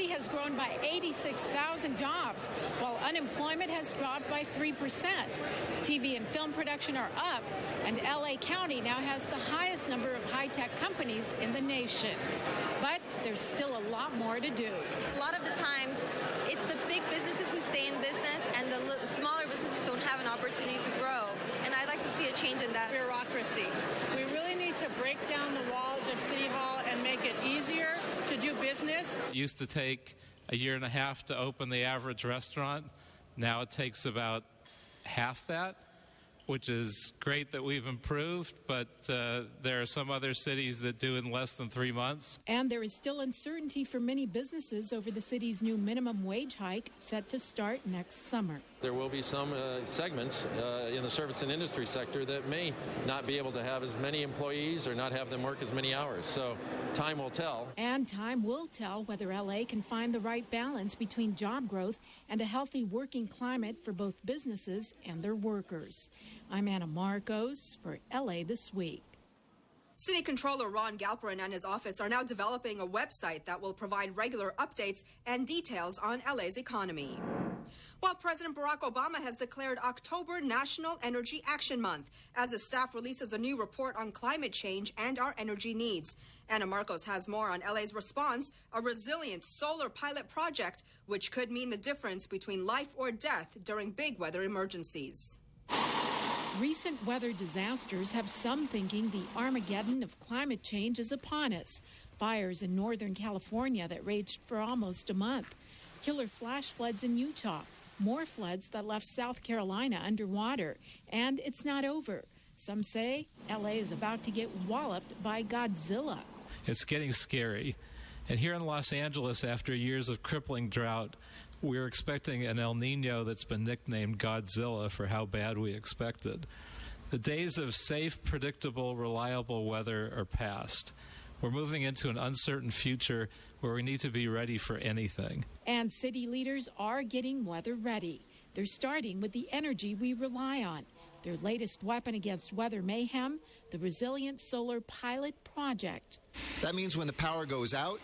city has grown by 86,000 jobs, while unemployment has dropped by 3%. TV and film production are up, and LA County now has the highest number of high-tech companies in the nation. But there's still a lot more to do. A lot of the times, it's the big businesses who stay in business, and the smaller businesses don't have an opportunity to grow. And I'd like to see a change in that. Bureaucracy. We really need to break down the walls of City Hall and make it easier to do business. It used to take a year and a half to open the average restaurant. Now it takes about half that, which is great that we've improved, but there are some other cities that do in less than 3 months. And there is still uncertainty for many businesses over the city's new minimum wage hike set to start next summer. There will be some segments in the service and industry sector that may not be able to have as many employees or not have them work as many hours. So time will tell. And time will tell whether LA can find the right balance between job growth and a healthy working climate for both businesses and their workers. I'm Anna Marcos for LA This Week. City Controller Ron Galperin and his office are now developing a website that will provide regular updates and details on LA's economy. While President Barack Obama has declared October National Energy Action Month as the staff releases a new report on climate change and our energy needs. Anna Marcos has more on LA's response, a resilient solar pilot project, which could mean the difference between life or death during big weather emergencies. Recent weather disasters have some thinking the Armageddon of climate change is upon us. Fires in Northern California that raged for almost a month. Killer flash floods in Utah. More floods that left South Carolina underwater. And it's not over. Some say LA is about to get walloped by Godzilla. It's getting scary. And here in Los Angeles, after years of crippling drought, we're expecting an El Nino that's been nicknamed Godzilla for how bad we expected. The days of safe, predictable, reliable weather are past. We're moving into an uncertain future where we need to be ready for anything. And city leaders are getting weather ready. They're starting with the energy we rely on. Their latest weapon against weather mayhem, the Resilient Solar Pilot Project. That means when the power goes out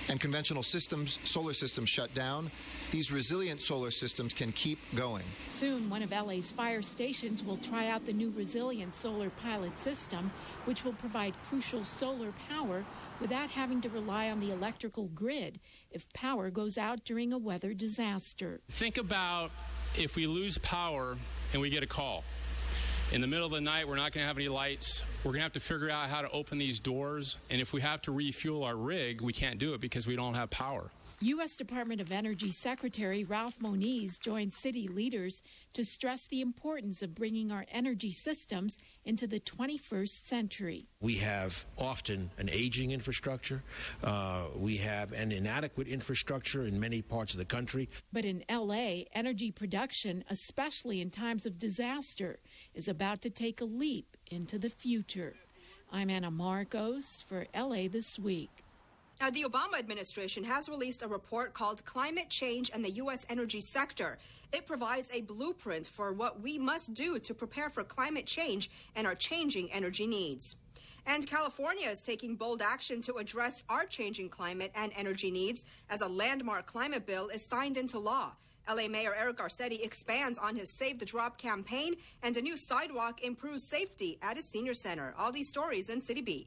and conventional systems, solar systems shut down, these resilient solar systems can keep going. Soon, one of LA's fire stations will try out the new Resilient Solar Pilot System, which will provide crucial solar power without having to rely on the electrical grid if power goes out during a weather disaster. Think about if we lose power and we get a call. In the middle of the night, we're not going to have any lights. We're going to have to figure out how to open these doors. And if we have to refuel our rig, we can't do it because we don't have power. U.S. Department of Energy Secretary Ralph Moniz joined city leaders to stress the importance of bringing our energy systems into the 21st century. We have often an aging infrastructure. We have an inadequate infrastructure in many parts of the country. But in L.A., energy production, especially in times of disaster, is about to take a leap into the future. I'm Anna Marcos for LA This Week. Now, the Obama administration has released a report called Climate Change and the U.S. Energy Sector. It provides a blueprint for what we must do to prepare for climate change and our changing energy needs. And California is taking bold action to address our changing climate and energy needs as a landmark climate bill is signed into law. LA Mayor Eric Garcetti expands on his Save the Drop campaign, and a new sidewalk improves safety at his senior center. All these stories in City Beat.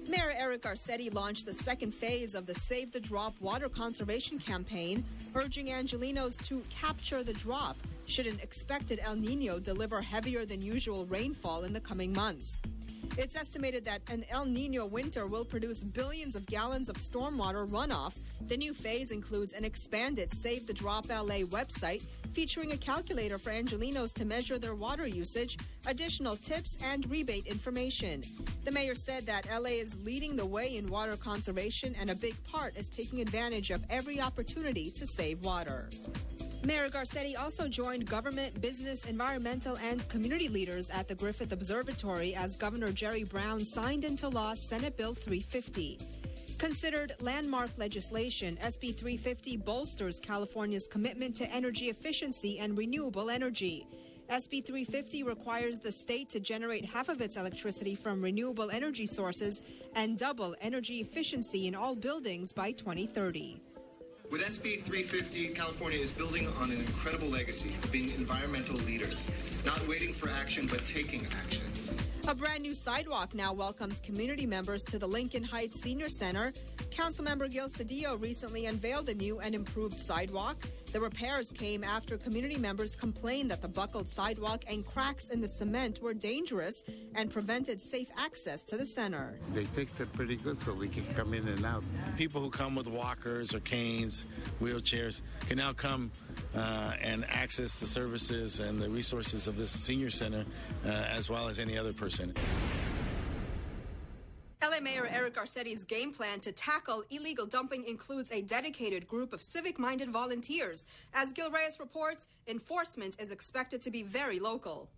Mayor Eric Garcetti launched the second phase of the Save the Drop water conservation campaign, urging Angelenos to capture the drop should an expected El Nino deliver heavier than usual rainfall in the coming months. It's estimated that an El Nino winter will produce billions of gallons of stormwater runoff. The new phase includes an expanded Save the Drop LA website featuring a calculator for Angelenos to measure their water usage, additional tips, and rebate information. The mayor said that LA is leading the way in water conservation, and a big part is taking advantage of every opportunity to save water. Mayor Garcetti also joined government, business, environmental, and community leaders at the Griffith Observatory as Governor Jerry Brown signed into law Senate Bill 350. Considered landmark legislation, SB 350 bolsters California's commitment to energy efficiency and renewable energy. SB 350 requires the state to generate half of its electricity from renewable energy sources and double energy efficiency in all buildings by 2030. With SB 350, California is building on an incredible legacy of being environmental leaders, not waiting for action, but taking action. A brand new sidewalk now welcomes community members to the Lincoln Heights Senior Center. Councilmember Gil Cedillo recently unveiled a new and improved sidewalk. The repairs came after community members complained that the buckled sidewalk and cracks in the cement were dangerous and prevented safe access to the center. They fixed it pretty good so we can come in and out. People who come with walkers or canes, wheelchairs, can now come and access the services and the resources of this senior center as well as any other person. LA Mayor Eric Garcetti's game plan to tackle illegal dumping includes a dedicated group of civic-minded volunteers. As Gil Reyes reports, enforcement is expected to be very local.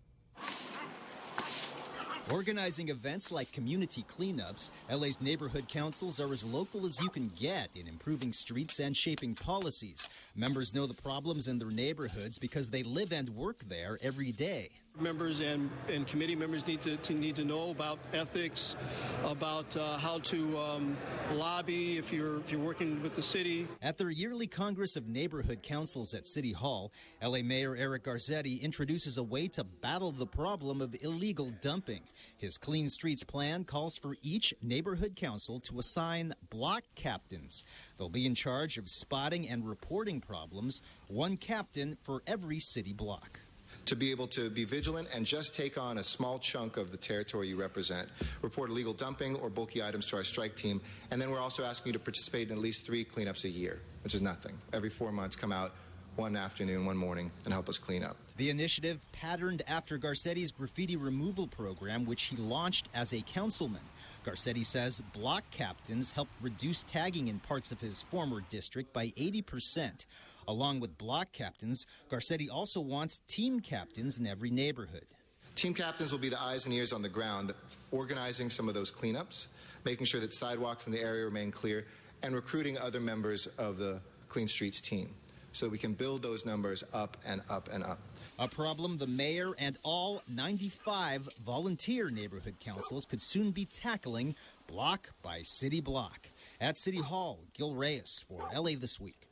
Organizing events like community cleanups, LA's neighborhood councils are as local as you can get in improving streets and shaping policies. Members know the problems in their neighborhoods because they live and work there every day. Members and committee members need to know about ethics, about how to lobby if you're working with the city. At their yearly Congress of Neighborhood Councils at City Hall, LA Mayor Eric Garcetti introduces a way to battle the problem of illegal dumping. His Clean Streets plan calls for each neighborhood council to assign block captains. They'll be in charge of spotting and reporting problems, one captain for every city block. To be able to be vigilant and just take on a small chunk of the territory you represent. Report illegal dumping or bulky items to our strike team. And then we're also asking you to participate in at least 3 cleanups a year, which is nothing. Every 4 months, come out one afternoon, one morning, and help us clean up. The initiative patterned after Garcetti's graffiti removal program, which he launched as a councilman. Garcetti says block captains helped reduce tagging in parts of his former district by 80%. Along with block captains, Garcetti also wants team captains in every neighborhood. Team captains will be the eyes and ears on the ground, organizing some of those cleanups, making sure that sidewalks in the area remain clear, and recruiting other members of the Clean Streets team so we can build those numbers up and up and up. A problem the mayor and all 95 volunteer neighborhood councils could soon be tackling block by city block. At City Hall, Gil Reyes for LA This Week.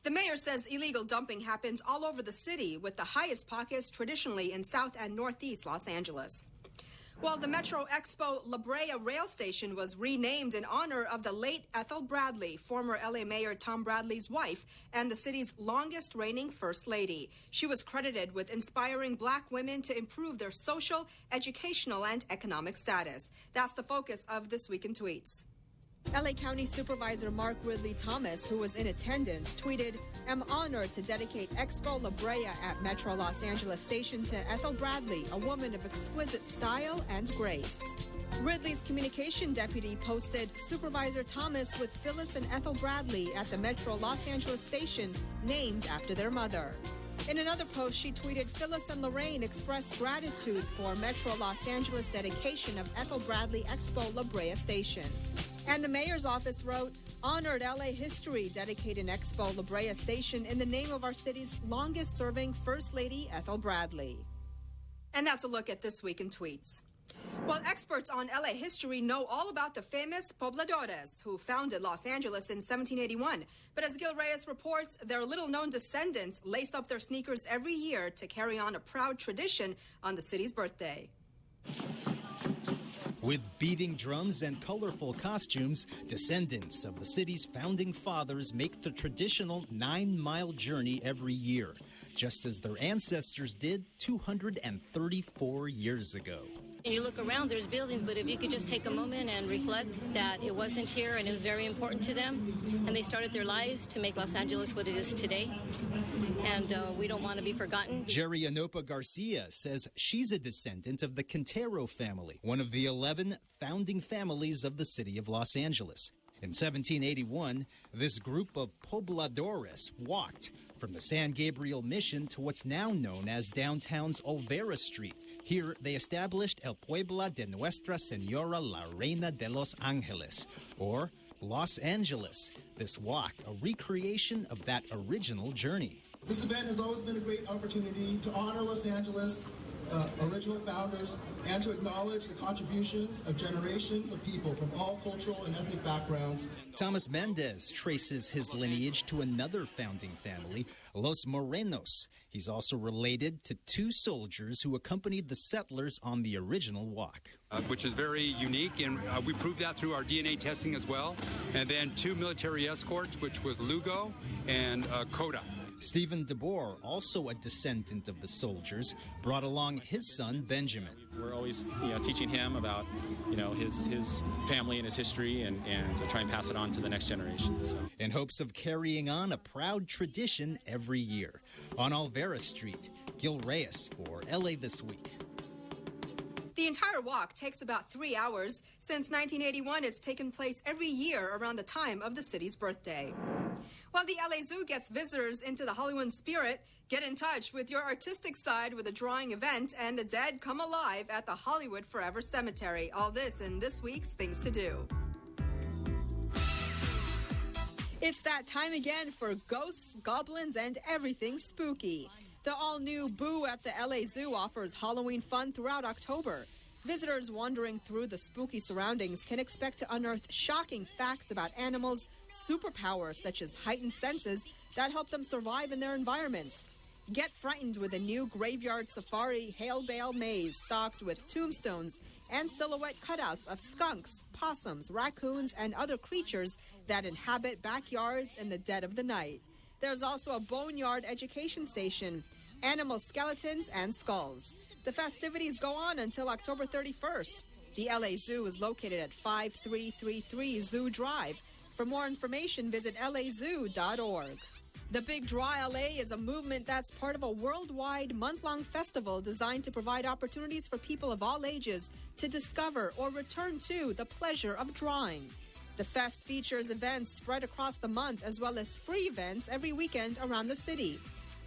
The mayor says illegal dumping happens all over the city, with the highest pockets traditionally in South and Northeast Los Angeles. Well, the Metro Expo La Brea rail station was renamed in honor of the late Ethel Bradley, former LA Mayor Tom Bradley's wife and the city's longest reigning First Lady. She was credited with inspiring black women to improve their social, educational, and economic status. That's the focus of This Week in Tweets. LA County Supervisor Mark Ridley Thomas, who was in attendance, tweeted, "I'm honored to dedicate Expo La Brea at Metro Los Angeles Station to Ethel Bradley, a woman of exquisite style and grace." Ridley's communication deputy posted Supervisor Thomas with Phyllis and Ethel Bradley at the Metro Los Angeles Station, named after their mother. In another post, she tweeted, "Phyllis and Lorraine express gratitude for Metro Los Angeles dedication of Ethel Bradley Expo La Brea Station." And the mayor's office wrote, "Honored LA history, dedicating Expo La Brea Station in the name of our city's longest-serving First Lady, Ethel Bradley." And that's a look at This Week in Tweets. Well, experts on LA history know all about the famous pobladores who founded Los Angeles in 1781. But as Gil Reyes reports, their little-known descendants lace up their sneakers every year to carry on a proud tradition on the city's birthday. With beating drums and colorful costumes, descendants of the city's founding fathers make the traditional 9-mile journey every year, just as their ancestors did 234 years ago. You look around, there's buildings, but if you could just take a moment and reflect that it wasn't here and it was very important to them, and they started their lives to make Los Angeles what it is today, and we don't want to be forgotten. Jerry Anopa Garcia says she's a descendant of the Quintero family, one of the 11 founding families of the city of Los Angeles. In 1781, this group of pobladores walked from the San Gabriel Mission to what's now known as downtown's Olvera Street. Here, they established El Puebla de Nuestra Señora la Reina de los Ángeles, or Los Angeles. This walk, a recreation of that original journey. This event has always been a great opportunity to honor Los Angeles original founders and to acknowledge the contributions of generations of people from all cultural and ethnic backgrounds. Thomas Mendez traces his lineage to another founding family, Los Morenos. He's also related to two soldiers who accompanied the settlers on the original walk. Which is very unique, and we proved that through our DNA testing as well. And then two military escorts, which was Lugo and Coda. Stephen DeBoer, also a descendant of the soldiers, brought along his son, Benjamin. We're always, teaching him about, his family and his history and to try and pass it on to the next generation. So. In hopes of carrying on a proud tradition every year. On Alvera Street, Gil Reyes for LA This Week. The entire walk takes about 3 hours. Since 1981, it's taken place every year around the time of the city's birthday. While the LA Zoo gets visitors into the Hollywood spirit, get in touch with your artistic side with a drawing event and the dead come alive at the Hollywood Forever Cemetery. All this in this week's Things to Do. It's that time again for ghosts, goblins, and everything spooky. The all-new Boo at the LA Zoo offers Halloween fun throughout October. Visitors wandering through the spooky surroundings can expect to unearth shocking facts about animals' superpowers such as heightened senses that help them survive in their environments. Get frightened with a new graveyard safari Hail Bale maze stocked with tombstones and silhouette cutouts of skunks, possums, raccoons, and other creatures that inhabit backyards in the dead of the night. There's also a boneyard education station, animal skeletons, and skulls. The festivities go on until October 31st. The LA Zoo is located at 5333 Zoo Drive. For more information, visit lazoo.org. The Big Draw LA is a movement that's part of a worldwide month-long festival designed to provide opportunities for people of all ages to discover or return to the pleasure of drawing. The fest features events spread across the month as well as free events every weekend around the city.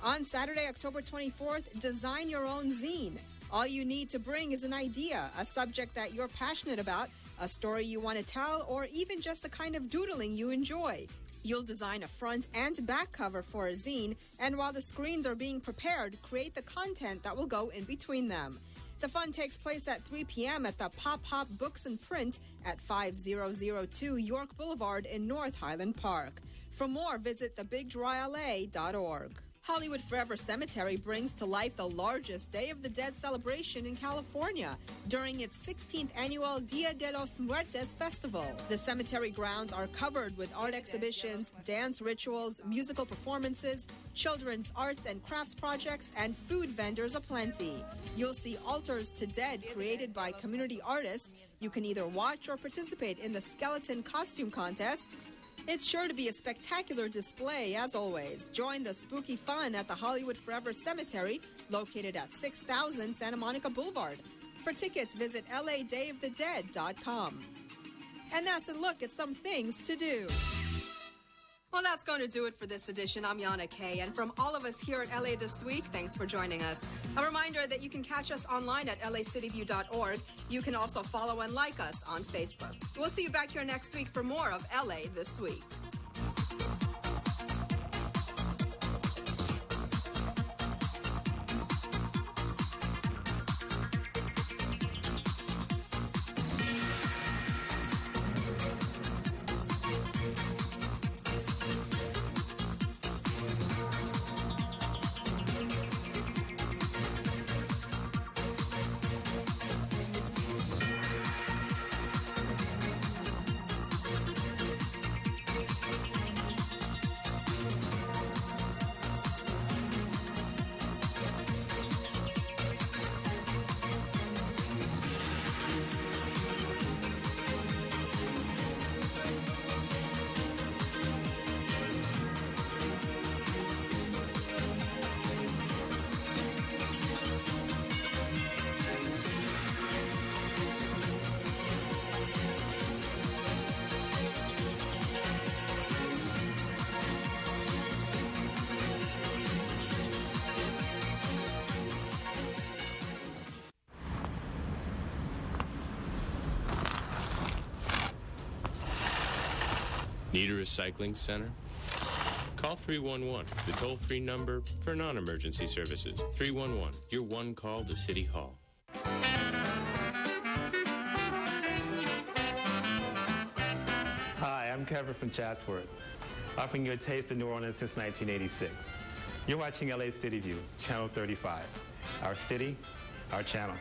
On Saturday, October 24th, design your own zine. All you need to bring is an idea, a subject that you're passionate about, a story you want to tell, or even just the kind of doodling you enjoy. You'll design a front and back cover for a zine, and while the screens are being prepared, create the content that will go in between them. The fun takes place at 3 p.m. at the Pop Hop Books and Print at 5002 York Boulevard in North Highland Park. For more, visit thebigdrawla.org. Hollywood Forever Cemetery brings to life the largest Day of the Dead celebration in California during its 16th annual Dia de los Muertos festival. The cemetery grounds are covered with art exhibitions, dance rituals, musical performances, children's arts and crafts projects, and food vendors aplenty. You'll see altars to dead created by community artists. You can either watch or participate in the skeleton costume contest. It's sure to be a spectacular display, as always. Join the spooky fun at the Hollywood Forever Cemetery, located at 6000 Santa Monica Boulevard. For tickets, visit ladayofthedead.com. And that's a look at some things to do. Well, that's going to do it for this edition. I'm Yana Kay, and from all of us here at LA This Week, thanks for joining us. A reminder that you can catch us online at lacityview.org. You can also follow and like us on Facebook. We'll see you back here next week for more of LA This Week. Need a recycling center? Call 311, the toll-free number for non-emergency services. 311, your one call to City Hall. Hi, I'm Kevin from Chatsworth, offering you a taste of New Orleans since 1986. You're watching LA City View, Channel 35. Our city, our channel.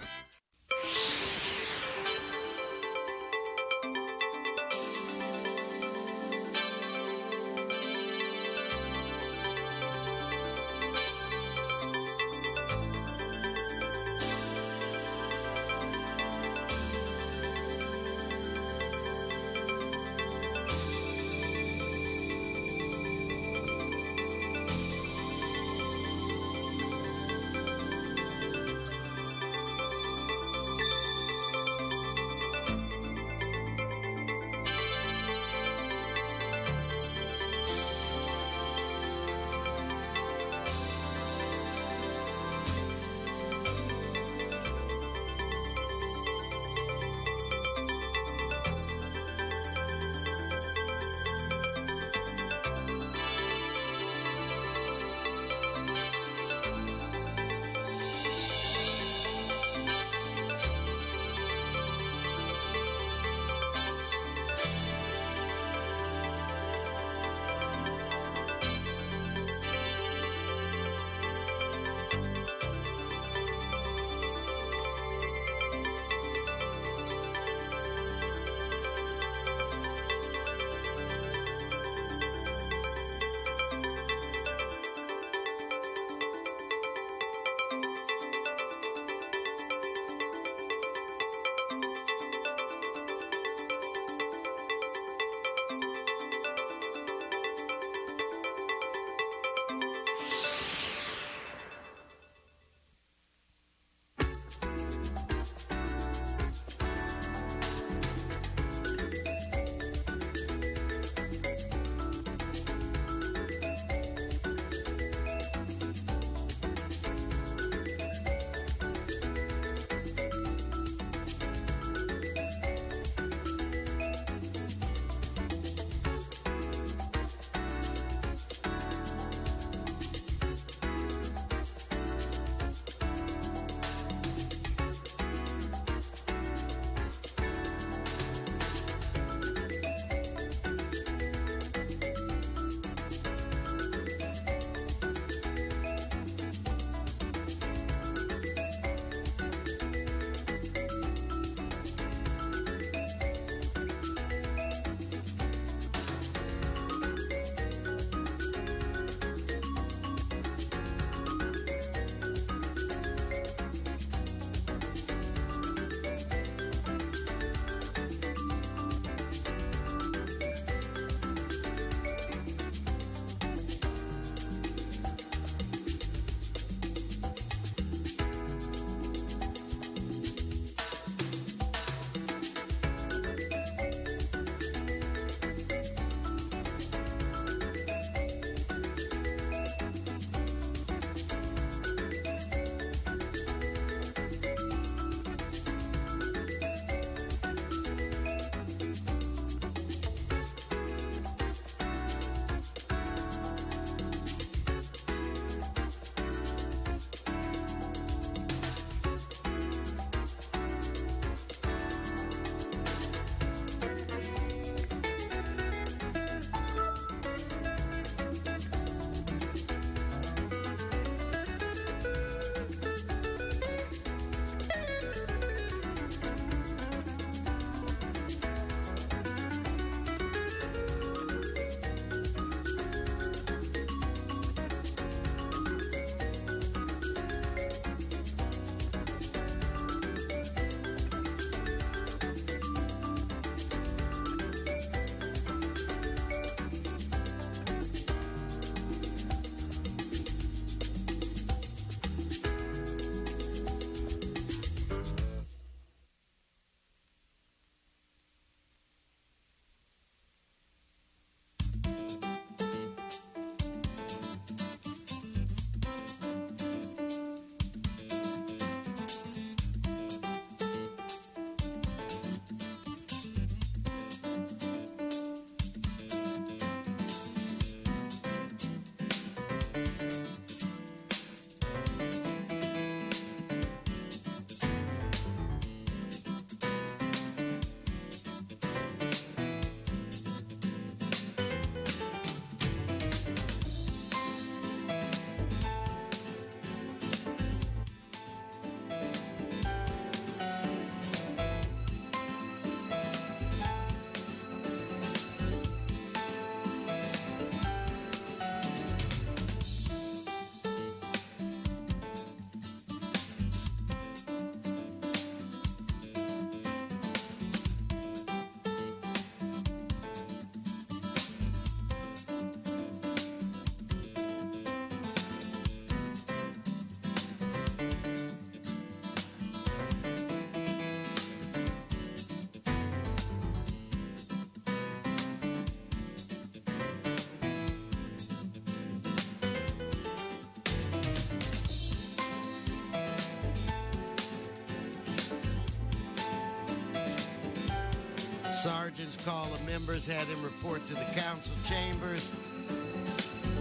Sergeants call the members, have them report to the council chambers.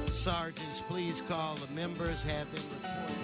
Sergeants, please call the members, have them report.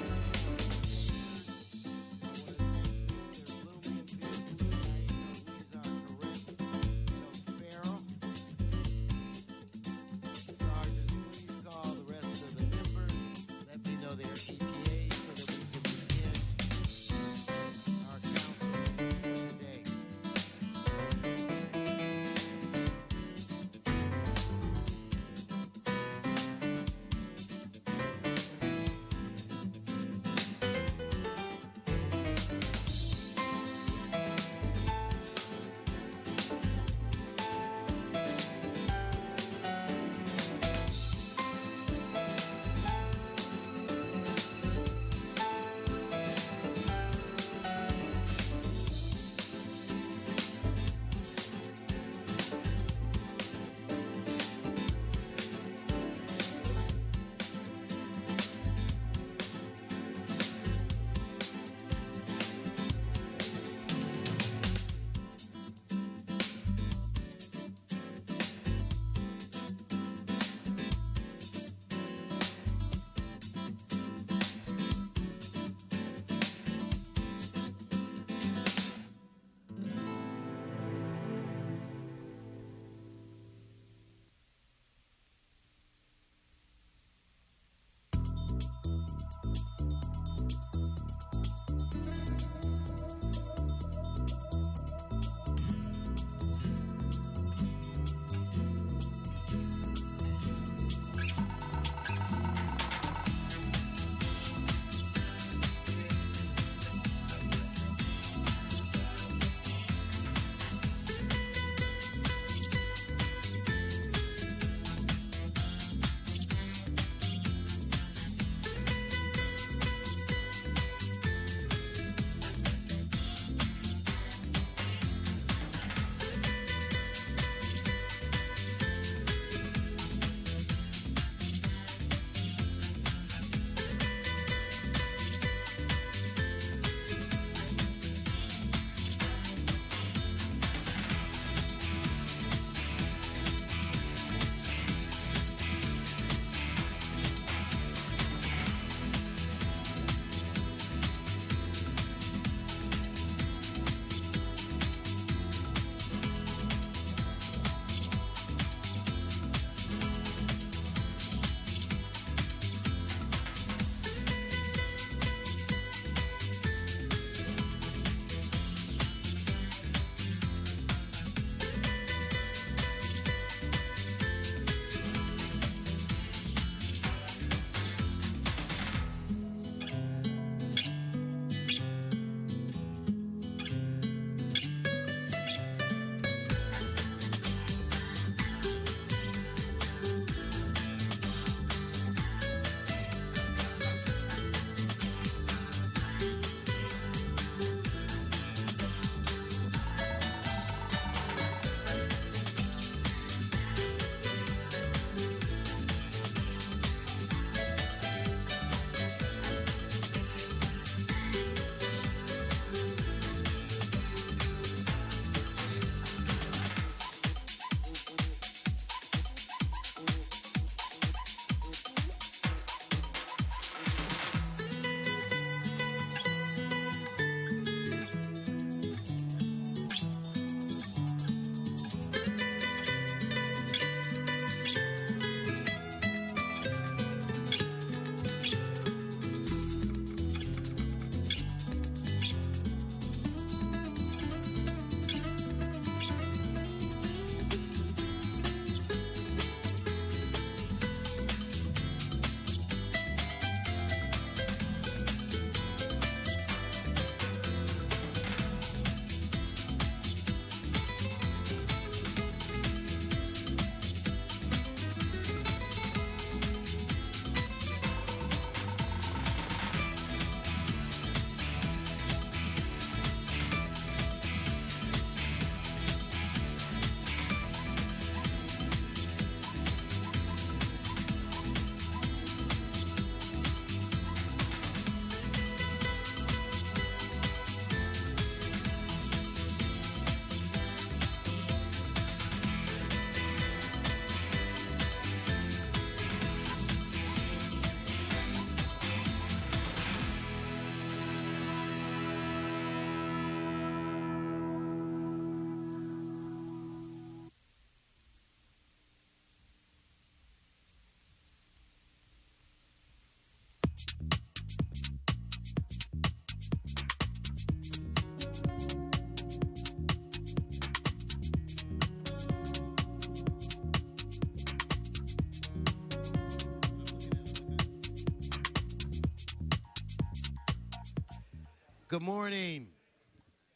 Good morning.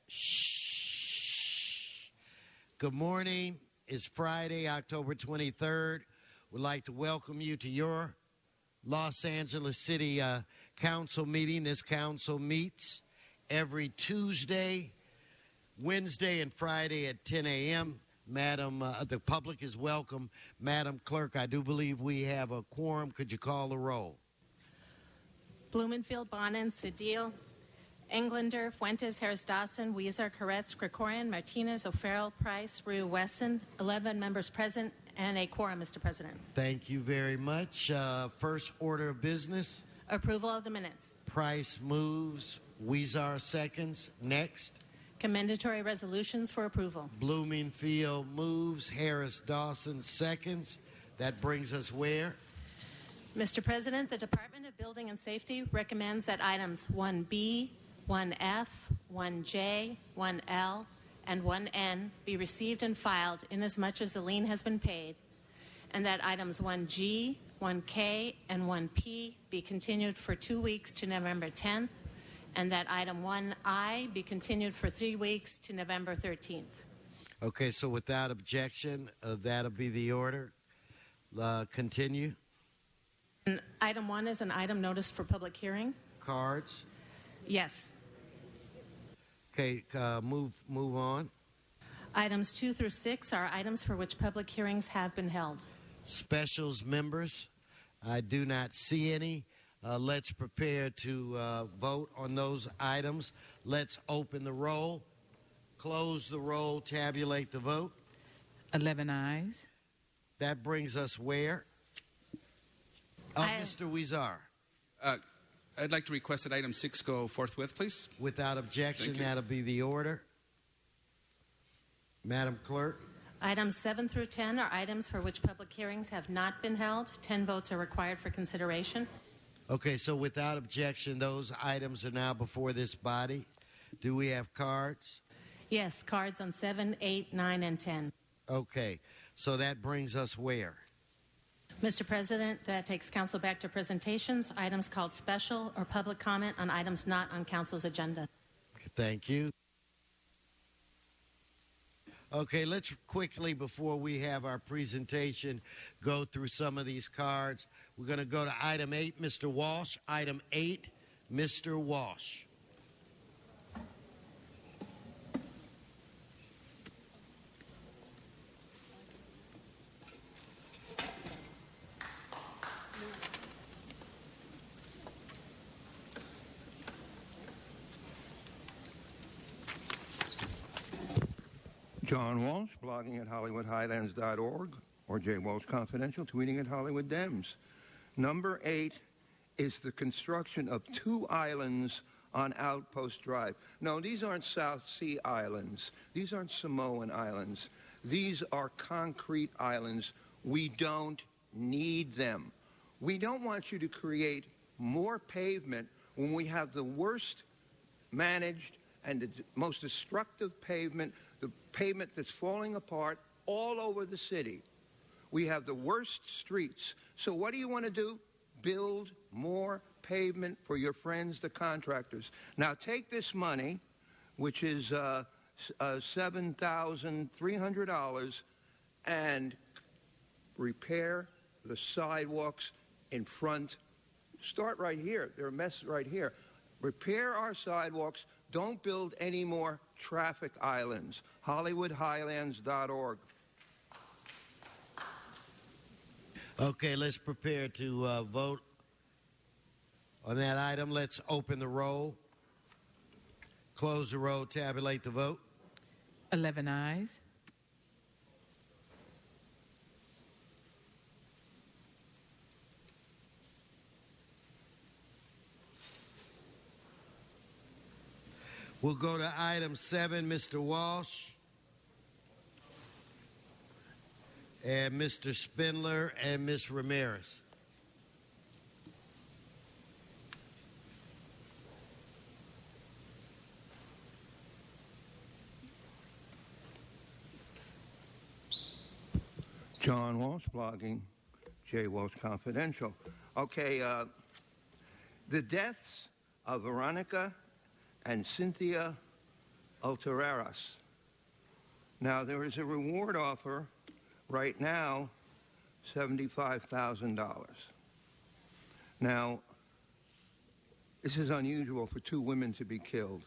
Shh. Good morning. It's Friday, October 23rd. We'd like to welcome you to your Los Angeles City Council meeting. This council meets every Tuesday, Wednesday, and Friday at 10 a.m. Madam, the public is welcome. Madam Clerk, I do believe we have a quorum. Could you call the roll? Blumenfield, Bonin, Cedille, Englander, Fuentes, Harris-Dawson, Weezer, Koretz, Krikorian, Martinez, O'Farrell, Price, Rue, Wesson, 11 members present, and a quorum, Mr. President. Thank you very much. First order of business. Approval of the minutes. Price moves. Weezer seconds. Next. Commendatory resolutions for approval. Bloomingfield moves. Harris-Dawson seconds. That brings us where? Mr. President, the Department of Building and Safety recommends that items 1B, 1F, 1J, 1L, and 1N be received and filed inasmuch as the lien has been paid, and that items 1G, 1K, and 1P be continued for 2 weeks to November 10th, and that item 1I be continued for 3 weeks to November 13th. Okay, so without objection, that'll be the order. Continue. And item 1 is an item noticed for public hearing. Cards. Yes. Okay, move on. Items 2 through 6 are items for which public hearings have been held. Specials members, I do not see any. Let's prepare to vote on those items. Let's open the roll, close the roll, tabulate the vote. 11 ayes. That brings us where? Mr. Weezer. I'd like to request that item 6 go forthwith, please. Without objection, that'll be the order. Madam Clerk. Items 7 through 10 are items for which public hearings have not been held. 10 votes are required for consideration. Okay, so without objection, those items are now before this body. Do we have cards? Yes, cards on 7, 8, 9, and 10. Okay, so that brings us where? Mr. President, that takes council back to presentations, items called special or public comment on items not on council's agenda. Thank you. Okay, let's quickly, before we have our presentation, go through some of these cards. We're going to go to item 8, Mr. Walsh. Item 8, Mr. Walsh. John Walsh, blogging at HollywoodHighlands.org, or J. Walsh Confidential, tweeting at Hollywood Dems. Number 8 is the construction of 2 islands on Outpost Drive. No, these aren't South Sea islands. These aren't Samoan islands. These are concrete islands. We don't need them. We don't want you to create more pavement when we have the worst managed and the most destructive pavement, the pavement that's falling apart all over the city. We have the worst streets. So what do you want to do? Build more pavement for your friends, the contractors. Now take this money, which is $7,300, and repair the sidewalks in front. Start right here. They're a mess right here. Repair our sidewalks. Don't build any more traffic islands. HollywoodHighlands.org. Okay, let's prepare to vote on that item. Let's open the roll, close the roll, tabulate the vote. 11 ayes. We'll go to item 7, Mr. Walsh and Mr. Spindler and Ms. Ramirez. John Walsh, blogging J. Walsh Confidential. Okay, the deaths of Veronica and Cynthia Altereras. Now, there is a reward offer right now, $75,000. Now, this is unusual for two women to be killed.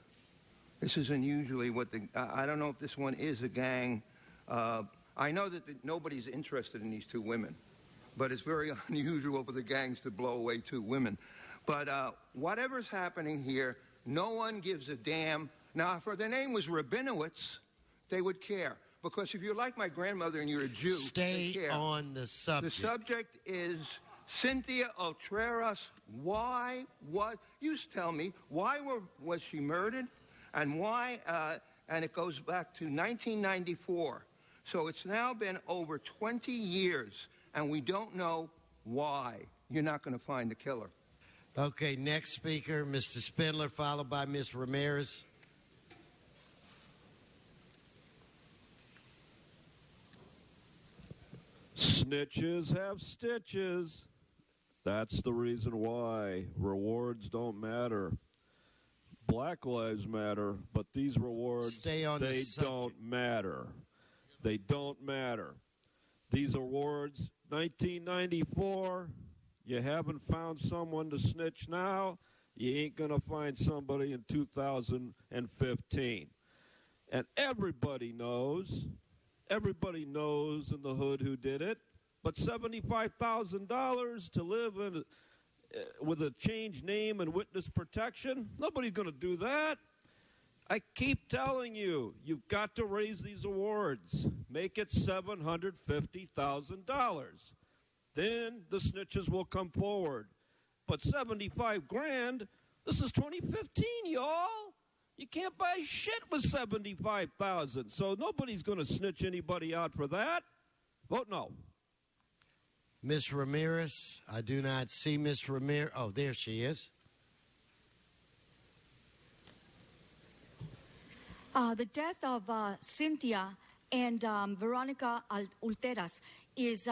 This is unusually what I don't know if this one is a gang. I know that nobody's interested in these two women, but it's very unusual for the gangs to blow away two women. But whatever's happening here, no one gives a damn. Now, if their name was Rabinowitz, they would care. Because if you're like my grandmother and you're a Jew, stay they care. On the subject. The subject is Cynthia Altereras. Why? What? You tell me. Why was she murdered? And why? And it goes back to 1994. So it's now been over 20 years, and we don't know why. You're not going to find the killer. Okay, next speaker, Mr. Spindler, followed by Ms. Ramirez. Snitches have stitches. That's the reason why rewards don't matter. Black lives matter, but these rewards, they don't matter. They don't matter. These awards, 1994, you haven't found someone to snitch now, you ain't going to find somebody in 2015. And everybody knows in the hood who did it, but $75,000 to live in with a changed name and witness protection, nobody's going to do that. I keep telling you, you've got to raise these awards. Make it $750,000. Then the snitches will come forward. But $75,000, this is 2015, y'all. You can't buy shit with $75,000. So nobody's going to snitch anybody out for that. Vote no. Ms. Ramirez, I do not see Ms. Ramirez. Oh, there she is. The death of Cynthia and Veronica Altereras is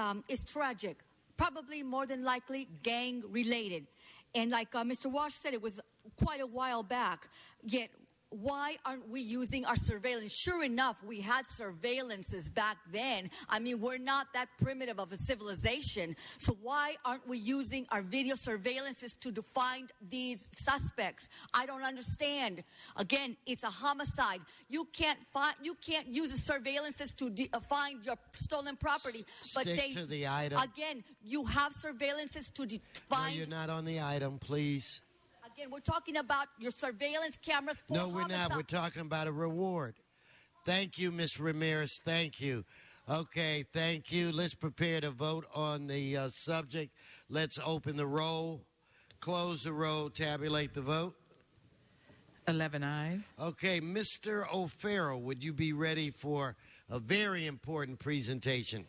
tragic, probably more than likely gang-related. And like Mr. Walsh said, it was quite a while back, yet why aren't we using our surveillance? Sure enough, we had surveillances back then. I mean, we're not that primitive of a civilization. So why aren't we using our video surveillances to find these suspects? I don't understand. Again, it's a homicide. You can't use the surveillances to find your stolen property. But Stick to the item. Again, you have surveillances to find. No, you're not on the item, please. Again, we're talking about your surveillance cameras for No, we're not. We're talking about a reward. Thank you, Ms. Ramirez. Thank you. Okay, thank you. Let's prepare to vote on the subject. Let's open the roll, close the roll, tabulate the vote. 11 ayes. Okay, Mr. O'Farrell, would you be ready for a very important presentation?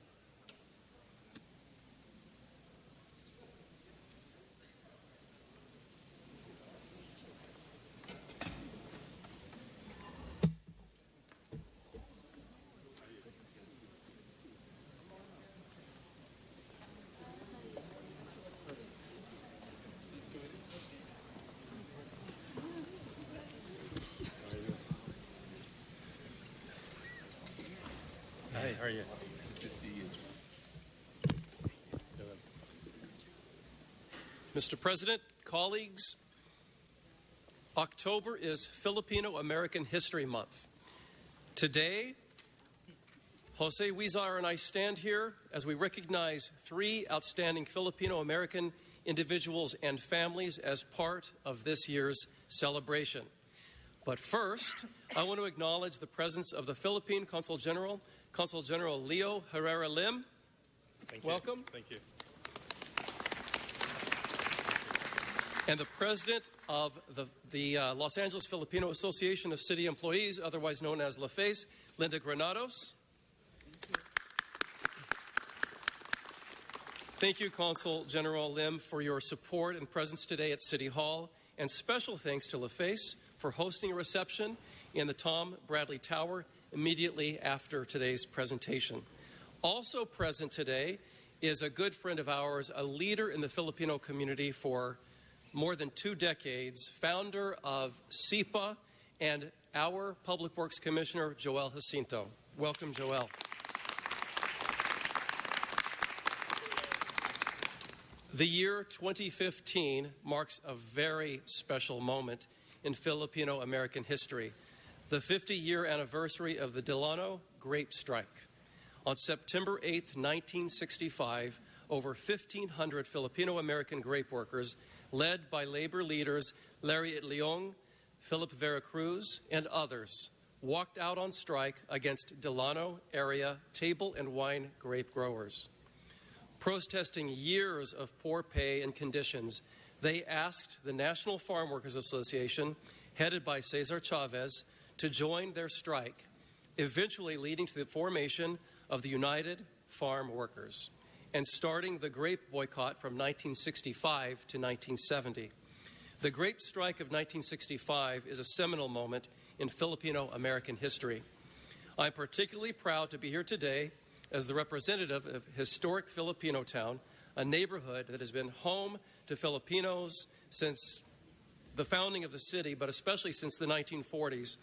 Hi, how are you? Good to see you. Mr. President, colleagues, October is Filipino American History Month. Today, Jose Huizar and I stand here as we recognize 3 outstanding Filipino American individuals and families as part of this year's celebration. But first, I want to acknowledge the presence of the Philippine Consul General, Consul General Leo Herrera Lim. Welcome. Thank you. And the president of the Los Angeles Filipino Association of City Employees, otherwise known as LaFace, Linda Granados. Thank you, Consul General Lim, for your support and presence today at City Hall. And special thanks to LaFace for hosting a reception in the Tom Bradley Tower immediately after today's presentation. Also present today is a good friend of ours, a leader in the Filipino community for more than 2 decades, founder of SIPA, and our Public Works Commissioner, Joel Jacinto. Welcome, Joel. The year 2015 marks a very special moment in Filipino-American history, the 50-year anniversary of the Delano Grape Strike. On September 8, 1965, over 1,500 Filipino-American grape workers, led by labor leaders Larry Itliong, Philip Veracruz, and others, walked out on strike against Delano area table and wine grape growers. Protesting years of poor pay and conditions, they asked the National Farm Workers Association, headed by Cesar Chavez, to join their strike, eventually leading to the formation of the United Farm Workers and starting the grape boycott from 1965 to 1970. The grape strike of 1965 is a seminal moment in Filipino-American history. I'm particularly proud to be here today as the representative of historic Filipino Town, a neighborhood that has been home to Filipinos since the founding of the city, but especially since the 1940s,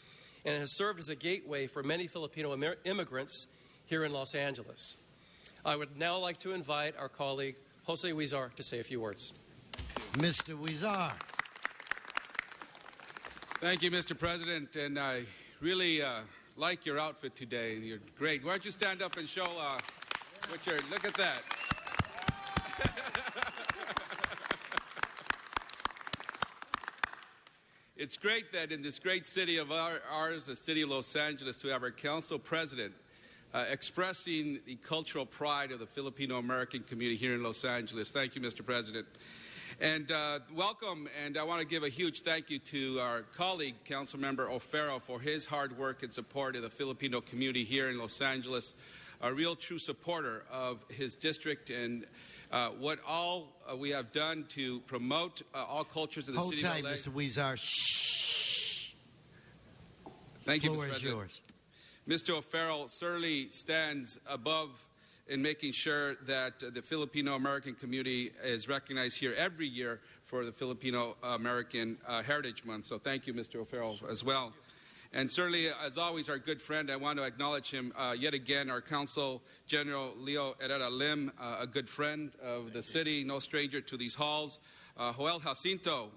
and has served as a gateway for many Filipino immigrants here in Los Angeles. I would now like to invite our colleague, Jose Huizar, to say a few words. Mr. Huizar. Thank you, Mr. President, and I really like your outfit today. You're great. Why don't you stand up and show what you're, look at that. It's great that in this great city of ours, the city of Los Angeles, to have our council president expressing the cultural pride of the Filipino-American community here in Los Angeles. Thank you, Mr. President. And welcome, and I want to give a huge thank you to our colleague, Councilmember O'Farrell, for his hard work and support of the Filipino community here in Los Angeles, a real true supporter of his district and what all we have done to promote all cultures in the city of LA. Hold tight, Mr. Huizar. Shh. Thank you, Mr. Floor is President. yours. Mr. O'Farrell certainly stands above in making sure that the Filipino-American community is recognized here every year for the Filipino-American Heritage Month. So thank you, Mr. O'Farrell, as well. And certainly, as always, our good friend, I want to acknowledge him yet again, our Council General Leo Herrera Lim, a good friend of the city, no stranger to these halls. Joel Jacinto,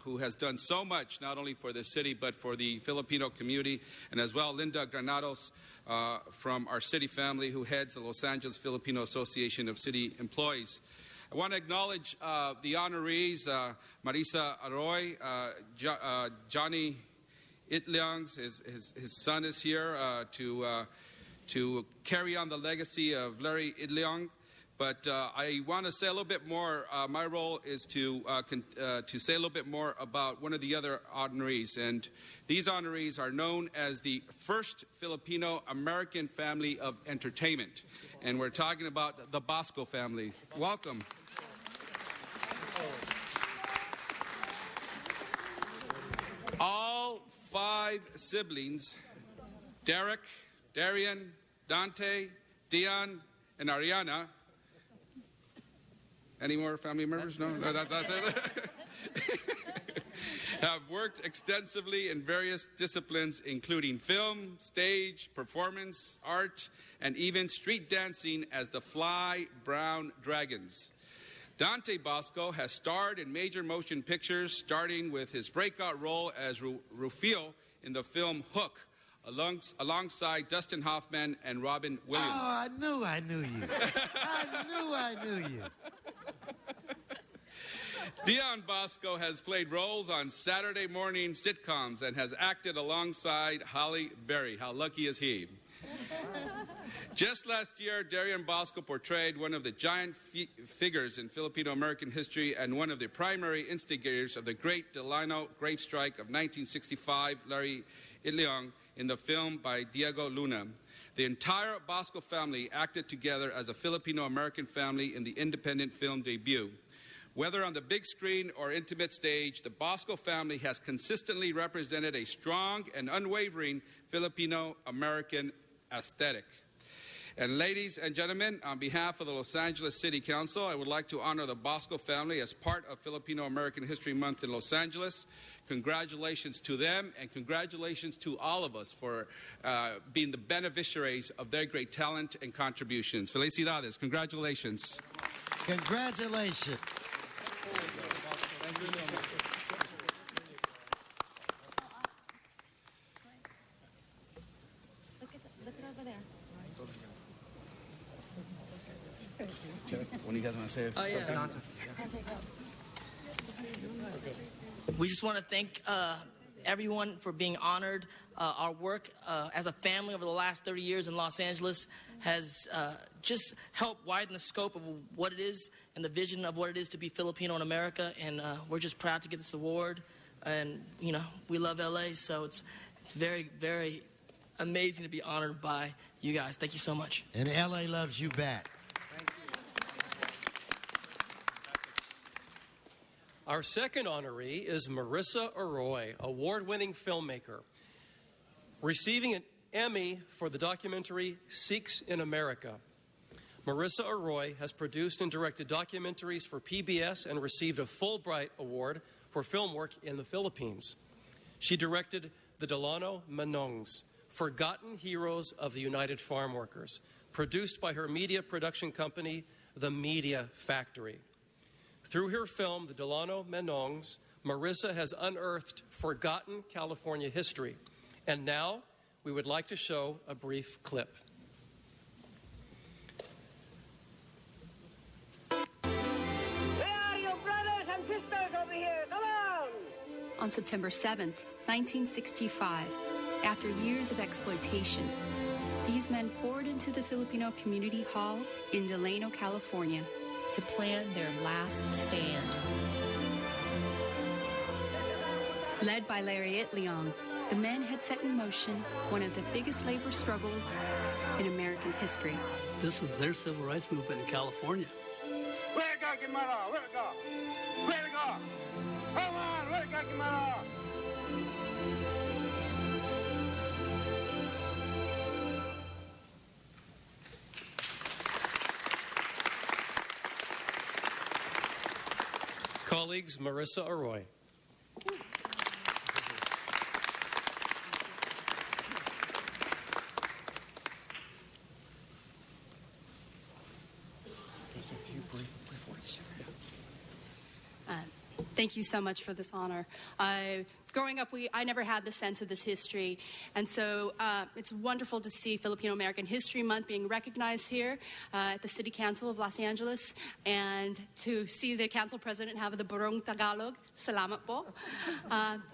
who has done so much, not only for the city, but for the Filipino community, and as well Linda Granados from our city family, who heads the Los Angeles Filipino Association of City Employees. I want to acknowledge the honorees, Marisa Arroy, Johnny Itliong, his son is here to carry on the legacy of Larry Itliong. But I want to say a little bit more. My role is to say a little bit more about one of the other honorees. And these honorees are known as the first Filipino-American family of entertainment. And we're talking about the Bosco family. Welcome. All 5 siblings, Derek, Darian, Dante, Dion, and Ariana. Any more family members? No, that's it. Have worked extensively in various disciplines, including film, stage, performance, art, and even street dancing as the Fly Brown Dragons. Dante Bosco has starred in major motion pictures, starting with his breakout role as Rufio in the film Hook, alongside Dustin Hoffman and Robin Williams. Oh, I knew you. I knew you. Dion Bosco has played roles on Saturday morning sitcoms and has acted alongside Halle Berry. How lucky is he? Just last year, Darian Bosco portrayed one of the giant figures in Filipino-American history and one of the primary instigators of the Great Delano Grape Strike of 1965, Larry Itliong, in the film by Diego Luna. The entire Bosco family acted together as a Filipino-American family in the independent film debut. Whether on the big screen or intimate stage, the Bosco family has consistently represented a strong and unwavering Filipino-American aesthetic. And ladies and gentlemen, on behalf of the Los Angeles City Council, I would like to honor the Bosco family as part of Filipino American History Month in Los Angeles. Congratulations to them, and congratulations to all of us for being the beneficiaries of their great talent and contributions. Felicidades. Congratulations. Congratulations. Thank you so much. Look it over there. When you guys want to say something? We just want to thank everyone for being honored. Our work as a family over the last 30 years in Los Angeles has just helped widen the scope of what it is and the vision of what it is to be Filipino in America. And we're just proud to get this award. And, you know, we love LA, so it's very, very amazing to be honored by you guys. Thank you so much. And LA loves you back. Our second honoree is Marissa Arroyo, award-winning filmmaker, receiving an Emmy for the documentary Sikhs in America. Marissa Arroyo has produced and directed documentaries for PBS and received a Fulbright Award for film work in the Philippines. She directed The Delano Manongs, Forgotten Heroes of the United Farm Workers, produced by her media production company, The Media Factory. Through her film, The Delano Manongs, Marissa has unearthed forgotten California history. And now, we would like to show a brief clip. Where are your brothers and sisters over here? Come on! On September 7th, 1965, after years of exploitation, these men poured into the Filipino Community Hall in Delano, California, to plan their last stand. Led by Larry Itliong, the men had set in motion one of the biggest labor struggles in American history. This is their civil rights movement in California. Where to go, Guimara? Where to go? Where to go? Come on, where to go, Guimara? Colleagues, Marissa Arroyo. Thank you so much for this honor. Growing up, I never had the sense of this history, and so it's wonderful to see Filipino American History Month being recognized here at the City Council of Los Angeles, and to see the council president have the Burong Tagalog. Salamat po.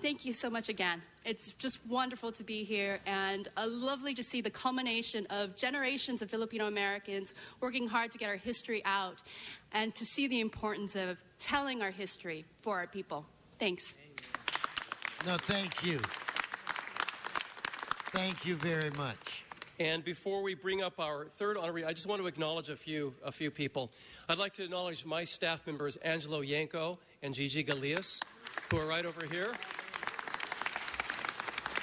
Thank you so much again. It's just wonderful to be here, and lovely to see the culmination of generations of Filipino Americans working hard to get our history out, and to see the importance of telling our history for our people. Thanks. No, thank you. Thank you very much. And before we bring up our third honoree, I just want to acknowledge a few people. I'd like to acknowledge my staff members, Angelo Yanko and Gigi Galias, who are right over here.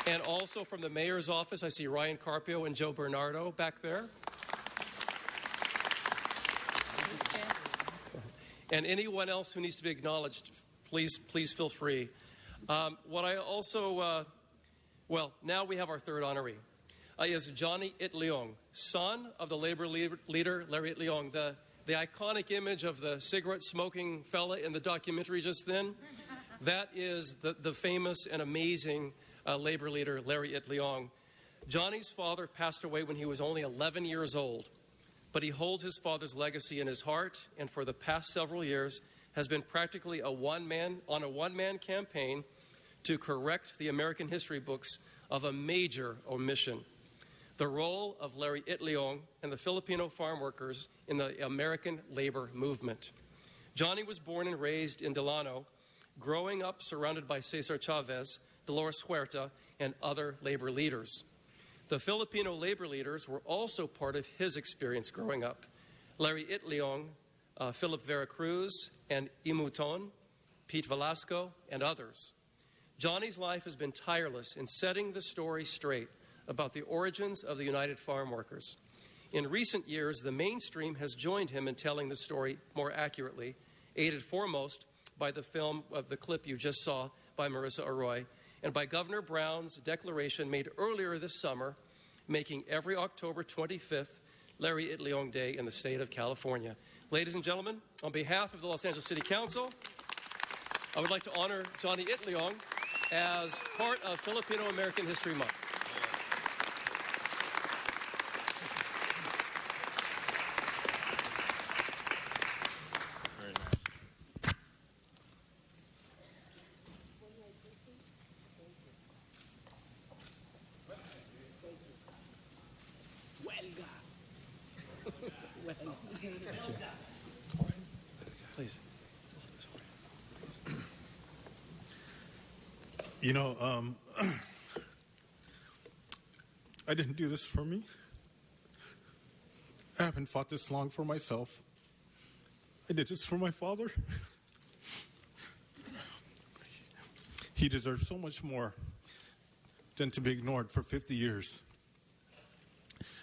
And also from the mayor's office, I see Ryan Carpio and Joe Bernardo back there. And anyone else who needs to be acknowledged, please feel free. What I also, now we have our third honoree. Is Johnny Itliong, son of the labor leader Larry Itliong, the iconic image of the cigarette-smoking fella in the documentary just then. That is the famous and amazing labor leader Larry Itliong. Johnny's father passed away when he was only 11 years old, but he holds his father's legacy in his heart, and for the past several years has been practically a one-man campaign to correct the American history books of a major omission: the role of Larry Itliong and the Filipino farm workers in the American labor movement. Johnny was born and raised in Delano, growing up surrounded by Cesar Chavez, Dolores Huerta, and other labor leaders. The Filipino labor leaders were also part of his experience growing up. Larry Itliong, Philip Vera Cruz, and Imuton, Pete Velasco, and others. Johnny's life has been tireless in setting the story straight about the origins of the United Farm Workers. In recent years, the mainstream has joined him in telling the story more accurately, aided foremost by the film of the clip you just saw by Marissa Arroyo, and by Governor Brown's declaration made earlier this summer, making every October 25th Larry Itliong Day in the state of California. Ladies and gentlemen, on behalf of the Los Angeles City Council, I would like to honor Johnny Itliong as part of Filipino American History Month. Please. You know, I didn't do this for me. I haven't fought this long for myself. I did this for my father. He deserves so much more than to be ignored for 50 years.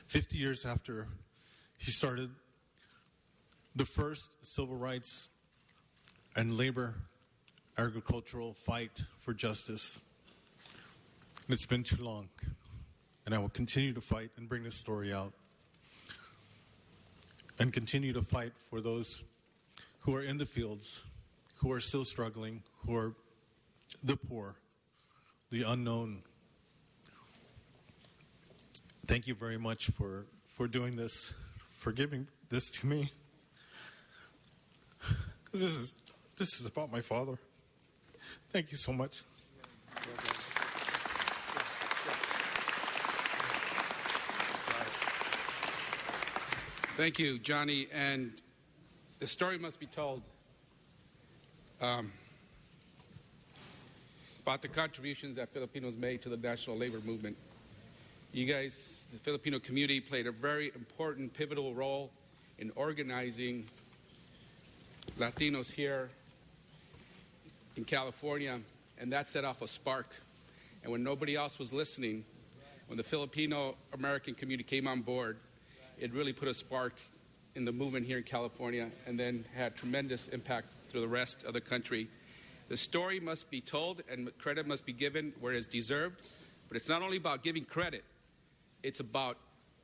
50 years after he started the first civil rights and labor agricultural fight for justice. And it's been too long. And I will continue to fight and bring this story out. And continue to fight for those who are in the fields, who are still struggling, who are the poor, the unknown. Thank you very much for doing this, for giving this to me. Because this is about my father. Thank you so much. Thank you, Johnny. And the story must be told about the contributions that Filipinos made to the national labor movement. You guys, the Filipino community, played a very important, pivotal role in organizing Latinos here in California, and that set off a spark. And when nobody else was listening, when the Filipino American community came on board, it really put a spark in the movement here in California and then had tremendous impact through the rest of the country. The story must be told and credit must be given where it's deserved, but it's not only about giving credit, it's about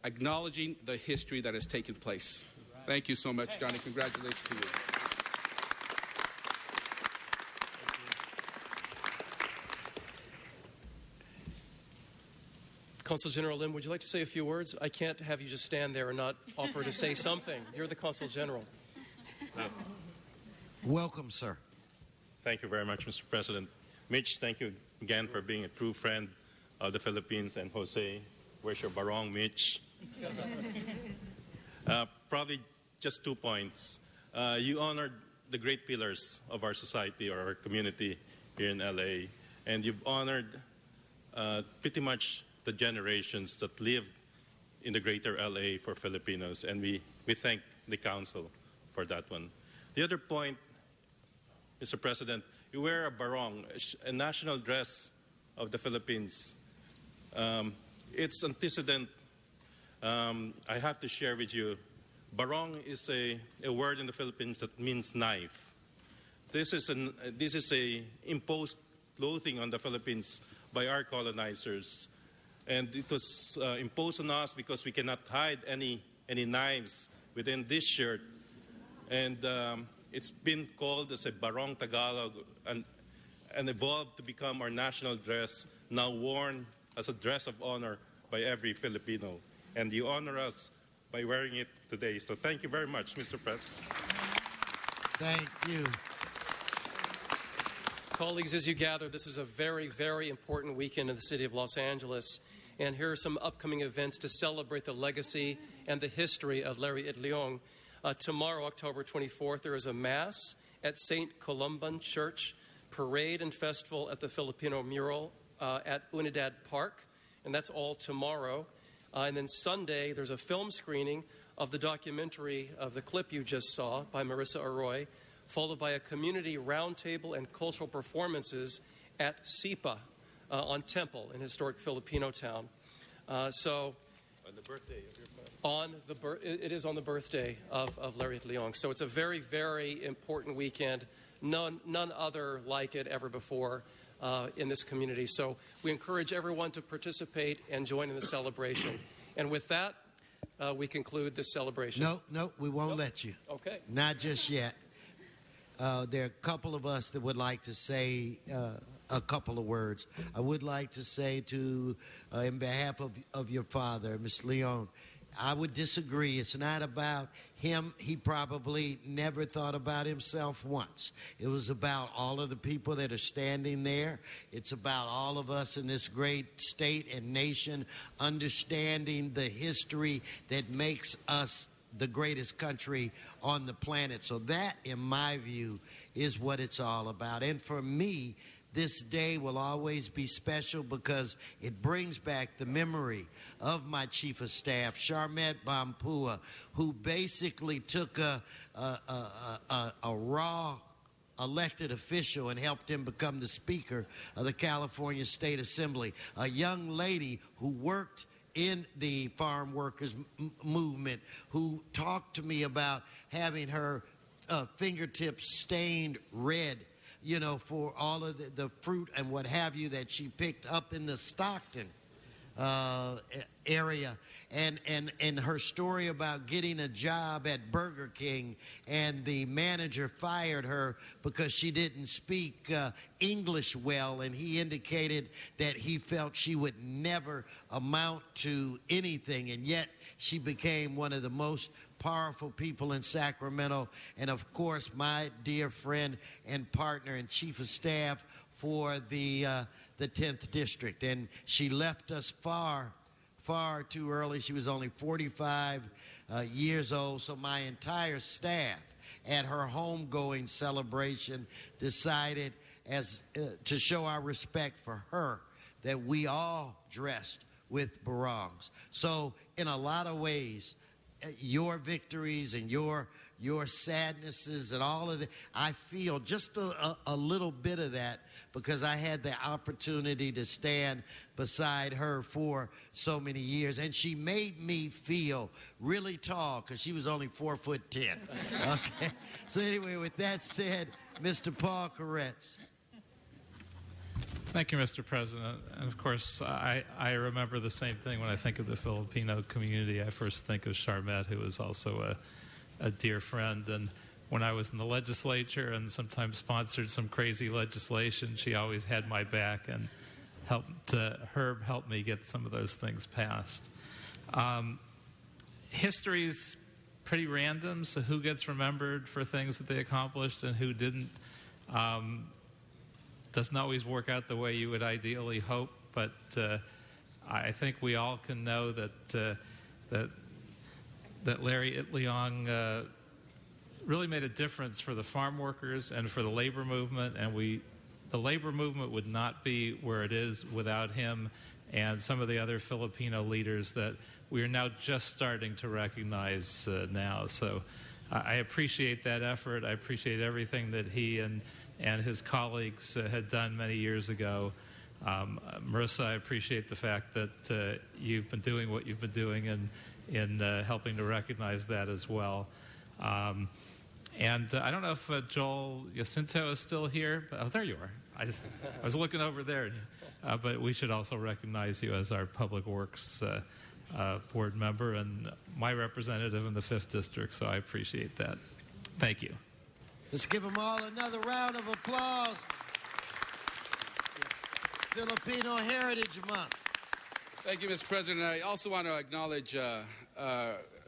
acknowledging the history that has taken place. Thank you so much, Johnny. Congratulations to you. Consul General Lim, would you like to say a few words? I can't have you just stand there and not offer to say something. You're the Consul General. Welcome, sir. Thank you very much, Mr. President. Mitch, thank you again for being a true friend of the Philippines. And Jose, where's your barong, Mitch? Probably just 2 points. You honored the great pillars of our society or our community here in LA, and you've honored pretty much the generations that lived in the greater LA for Filipinos, and we thank the Council for that one. The other point, Mr. President, you wear a barong, a national dress of the Philippines. It's antecedent. I have to share with you, barong is a word in the Philippines that means knife. This is a imposed clothing on the Philippines by our colonizers. And it was imposed on us because we cannot hide any knives within this shirt. And it's been called as a barong Tagalog and evolved to become our national dress, now worn as a dress of honor by every Filipino. And you honor us by wearing it today. So thank you very much, Mr. President. Thank you. Colleagues, as you gather, this is a very, very important weekend in the city of Los Angeles. And here are some upcoming events to celebrate the legacy and the history of Larry Itliong. Tomorrow, October 24th, there is a Mass at St. Columban Church, parade and festival at the Filipino mural at Unidad Park, and that's all tomorrow. And then Sunday, there's a film screening of the documentary of the clip you just saw by Marissa Arroyo, followed by a community roundtable and cultural performances at SIPA on Temple in historic Filipino town. On the birthday of your father. it is on the birthday of Lariat Leong. So it's a very, very important weekend. None other like it ever before in this community. So we encourage everyone to participate and join in the celebration. And with that, we conclude this celebration. No, we won't let you. Okay. Not just yet. There are a couple of us that would like to say a couple of words. I would like to say to, in behalf of your father, Ms. Leong, I would disagree. It's not about him. He probably never thought about himself once. It was about all of the people that are standing there. It's about all of us in this great state and nation understanding the history that makes us the greatest country on the planet. So that, in my view, is what it's all about. And for me, this day will always be special because it brings back the memory of my chief of staff, Sharmet Bampua, who basically took a raw elected official and helped him become the Speaker of the California State Assembly, a young lady who worked in the farm workers movement, who talked to me about having her fingertips stained red, you know, for all of the fruit and what have you that she picked up in the Stockton area, and her story about getting a job at Burger King and the manager fired her because she didn't speak English well, and he indicated that he felt she would never amount to anything, and yet she became one of the most powerful people in Sacramento, and of course my dear friend and partner and chief of staff for the 10th District. And she left us far too early. She was only 45 years old, so my entire staff at her homegoing celebration decided to show our respect for her that we all dressed with barongs. So in a lot of ways, your victories and your sadnesses and all of that, I feel just a little bit of that because I had the opportunity to stand beside her for so many years, and she made me feel really tall because she was only 4'10". Okay. So anyway, with that said, Mr. Paul Koretz. Thank you, Mr. President. And of course, I remember the same thing when I think of the Filipino community. I first think of Sharmet, who is also a dear friend. And when I was in the legislature and sometimes sponsored some crazy legislation, she always had my back and Herb helped me get some of those things passed. History's pretty random, so who gets remembered for things that they accomplished and who didn't doesn't always work out the way you would ideally hope, but I think we all can know that Lariat Leong really made a difference for the farm workers and for the labor movement, and the labor movement would not be where it is without him and some of the other Filipino leaders that we are now just starting to recognize now. So I appreciate that effort. I appreciate everything that he and his colleagues had done many years ago. Marissa, I appreciate the fact that you've been doing what you've been doing in helping to recognize that as well. And I don't know if Joel Jacinto is still here. Oh, there you are. I was looking over there. But we should also recognize you as our Public Works board member and my representative in the 5th District, so I appreciate that. Thank you. Let's give them all another round of applause. Filipino Heritage Month. Thank you, Mr. President. I also want to acknowledge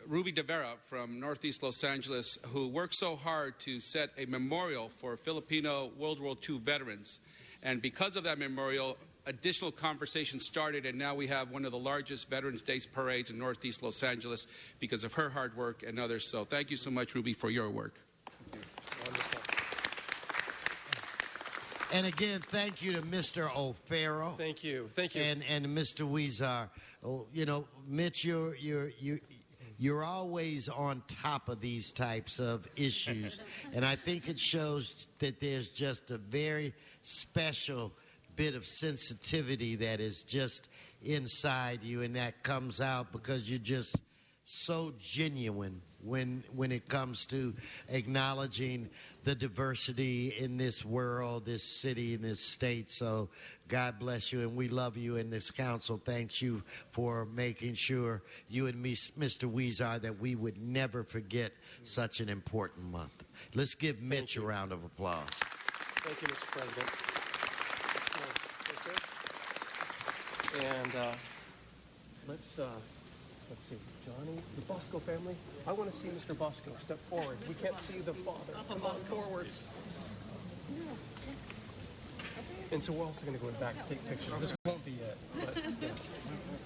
Ruby De Vera from Northeast Los Angeles, who worked so hard to set a memorial for Filipino World War II veterans. And because of that memorial, additional conversations started, and now we have one of the largest Veterans Day parades in Northeast Los Angeles because of her hard work and others. So thank you so much, Ruby, for your work. And again, thank you to Mr. O'Farrell. Thank you. Thank you. And Mr. Huizar. Oh, you know, Mitch, you're always on top of these types of issues. And I think it shows that there's just a very special bit of sensitivity that is just inside you, and that comes out because you're just so genuine when it comes to acknowledging the diversity in this world, this city, and this state. So God bless you, and we love you, and this council thanks you for making sure you and me, Mr. Weezer, that we would never forget such an important month. Let's give Mitch a round of applause. Thank you, Mr. President. And let's see, Johnny, the Bosco family. I want to see Mr. Bosco. Step forward. We can't see the father. Come on forward. And so we're also going to go in the back and take pictures. This won't be it, but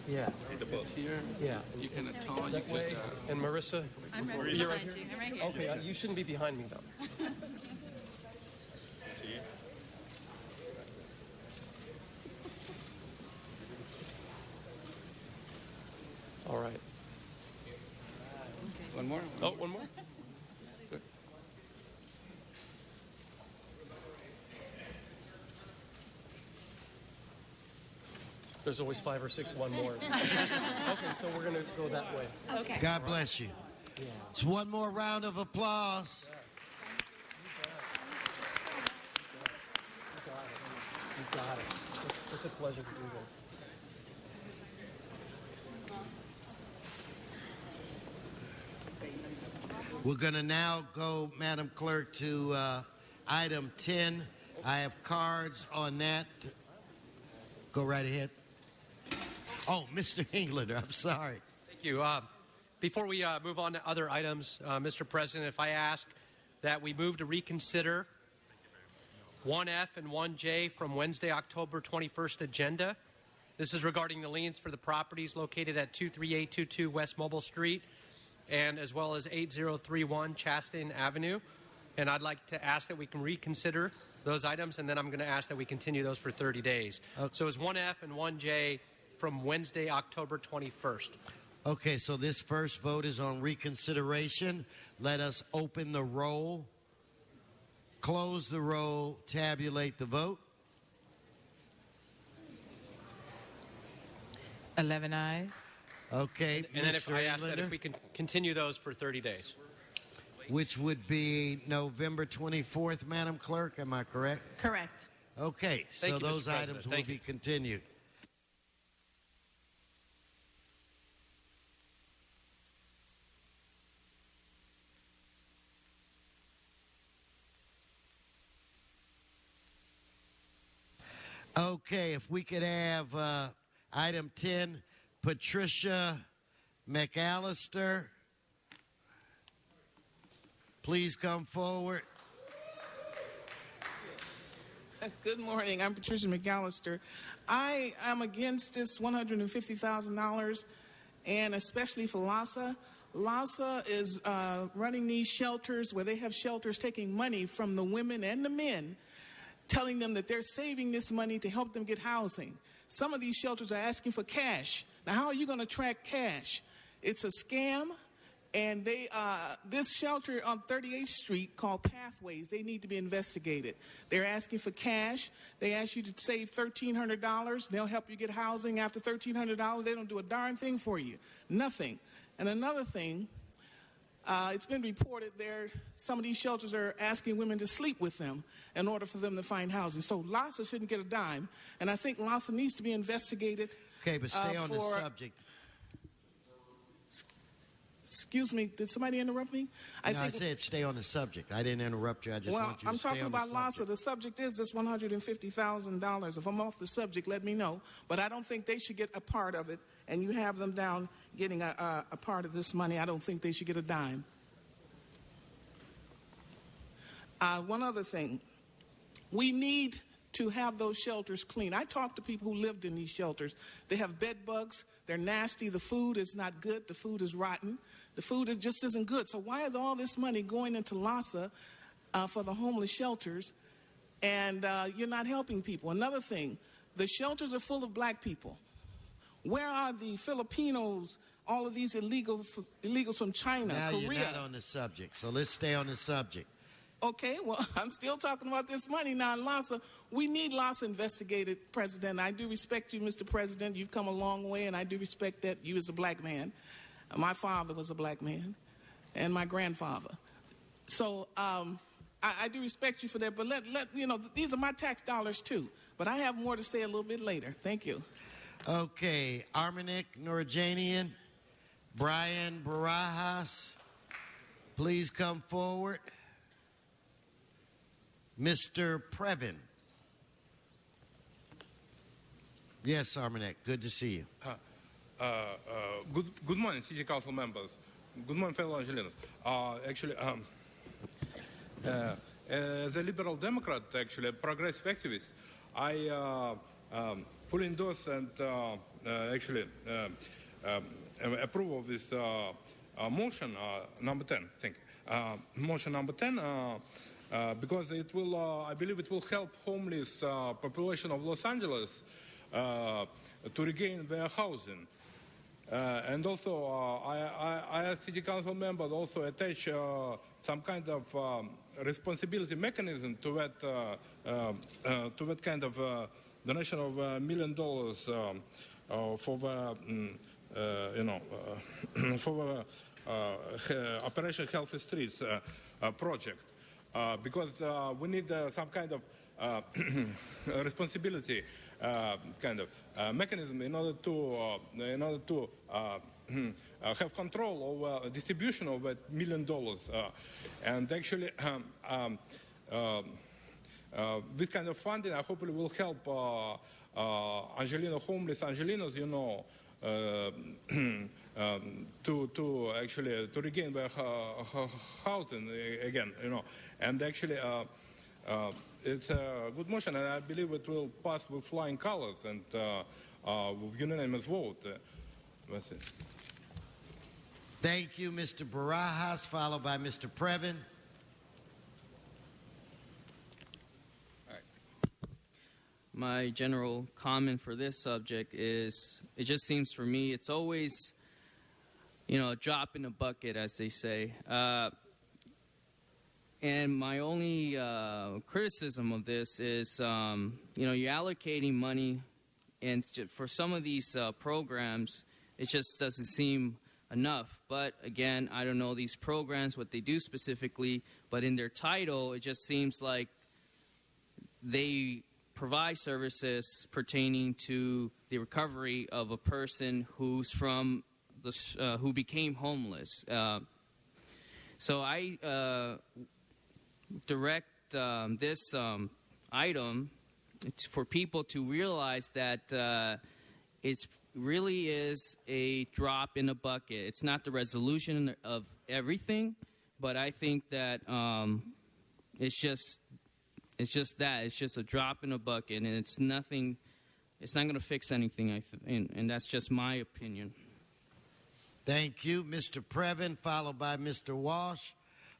yeah. It's here. Yeah. You can talk. That way. And Marissa. I'm right You're behind you. I'm right here. Okay, you shouldn't be behind me though. All right. One more? Oh, one more? Good. There's always 5 or 6, one more. Okay, so we're going to go that way. Okay. God bless you. Yeah. It's one more round of applause. You got it. It's such a pleasure to do this. We're going to now go, Madam Clerk, to item 10. I have cards on that. Go right ahead. Oh, Mr. Englander, I'm sorry. Thank you. Before we move on to other items, Mr. President, if I ask that we move to reconsider 1F and 1J from Wednesday, October 21st agenda. This is regarding the liens for the properties located at 23822 West Mobile Street and as well as 8031 Chastain Avenue. And I'd like to ask that we can reconsider those items, and then I'm going to ask that we continue those for 30 days. Okay. So it's 1F and 1J from Wednesday, October 21st. Okay, so this first vote is on reconsideration. Let us open the roll, close the roll, tabulate the vote. 11 ayes. Okay, and then if Mr. I ask that Englander, if we can continue those for 30 days. which would be November 24th, Madam Clerk, am I correct? Correct. Okay, so Thank you, those Mr. President. items will Thank be you. continued. Okay, if we could have item 10, Patricia McAllister. Please come forward. Good morning. I'm Patricia McAllister. I am against this $150,000, and especially for LASA. LASA is running these shelters where they have shelters taking money from the women and the men, telling them that they're saving this money to help them get housing. Some of these shelters are asking for cash. Now, how are you going to track cash? It's a scam. And this shelter on 38th Street called Pathways, they need to be investigated. They're asking for cash. They ask you to save $1,300. They'll help you get housing after $1,300. They don't do a darn thing for you. Nothing. And another thing, it's been reported some of these shelters are asking women to sleep with them in order for them to find housing. So LASA shouldn't get a dime. And I think LASA needs to be investigated. Okay, but stay on the subject. Excuse me, did somebody interrupt me? I said stay on the subject. I didn't interrupt you. I just want you to I'm stay talking on about the LASA. subject. The subject is this $150,000. If I'm off the subject, let me know. But I don't think they should get a part of it, and you have them down getting a part of this money. I don't think they should get a dime. One other thing. We need to have those shelters clean. I talked to people who lived in these shelters. They have bed bugs. They're nasty. The food is not good. The food is rotten. The food just isn't good. So why is all this money going into LASA for the homeless shelters, and you're not helping people? Another thing, the shelters are full of black people. Where are the Filipinos, all of these illegals from China, now Korea? You're not on the subject, so let's stay on the subject. Okay, well, I'm still talking about this money now in LASA. We need LASA investigated, President. I do respect you, Mr. President. You've come a long way, and I do respect that you as a black man. My father was a black man, and my grandfather. So I do respect you for that, but these are my tax dollars too. But I have more to say a little bit later. Thank you. Okay, Armanik Noorjanian, Brian Barajas, please come forward. Mr. Previn. Yes, Armanik, good to see you. Good morning, City Council members. Good morning, fellow Angelenos. Actually, as a liberal Democrat, actually, a progressive activist, I fully endorse and actually approve of this motion number 10. Thank you. Motion number 10, because it will, I believe, it will help homeless population of Los Angeles to regain their housing. And also, I ask City Council members also attach some kind of responsibility mechanism to that kind of donation of $1 million for the for Operation Healthy Streets project, because we need some kind of responsibility kind of mechanism in order to have control over distribution of that $1 million, and actually this kind of funding I hopefully will help homeless Angelenos, to actually to regain their housing again, and actually it's a good motion, and I believe it will pass with flying colors and with unanimous vote. That's it. Thank you, Mr. Barajas, followed by Mr. Previn. My general comment for this subject is, it just seems for me it's always, a drop in the bucket, as they say. And my only criticism of this is, you're allocating money, and for some of these programs, it just doesn't seem enough. But again, I don't know these programs, what they do specifically, but in their title, it just seems like they provide services pertaining to the recovery of a person who's from who became homeless. So I direct this item for people to realize that it's really is a drop in a bucket. It's not the resolution of everything, but I think that it's just that. It's just a drop in a bucket, and it's nothing. It's not going to fix anything, and that's just my opinion. Thank you, Mr. Previn, followed by Mr. Walsh,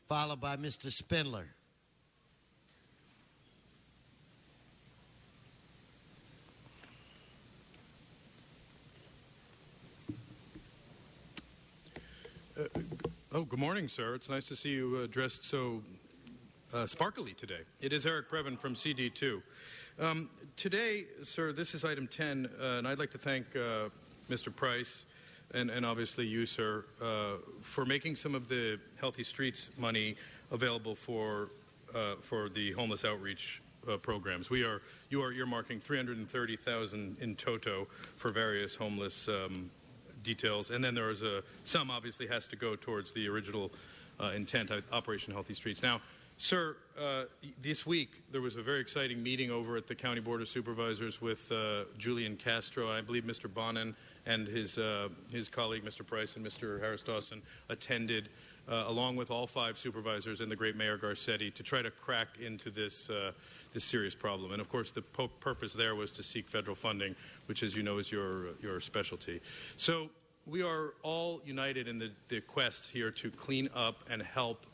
followed by Mr. Spindler. Good morning, sir. It's nice to see you dressed so sparkly today. It is Eric Previn from CD2. Today, sir, this is item 10, and I'd like to thank Mr. Price and obviously you, sir, for making some of the Healthy Streets money available for the homeless outreach programs. You are earmarking $330,000 in toto for various homeless details, and then there is some obviously has to go towards the original intent, Operation Healthy Streets. Now, sir, this week there was a very exciting meeting over at the County Board of Supervisors with Julian Castro. I believe Mr. Bonin and his colleague, Mr. Price, and Mr. Harris Dawson attended, along with all 5 supervisors and the great Mayor Garcetti, to try to crack into this serious problem. And of course, the purpose there was to seek federal funding, which, as you know, is your specialty. So we are all united in the quest here to clean up and help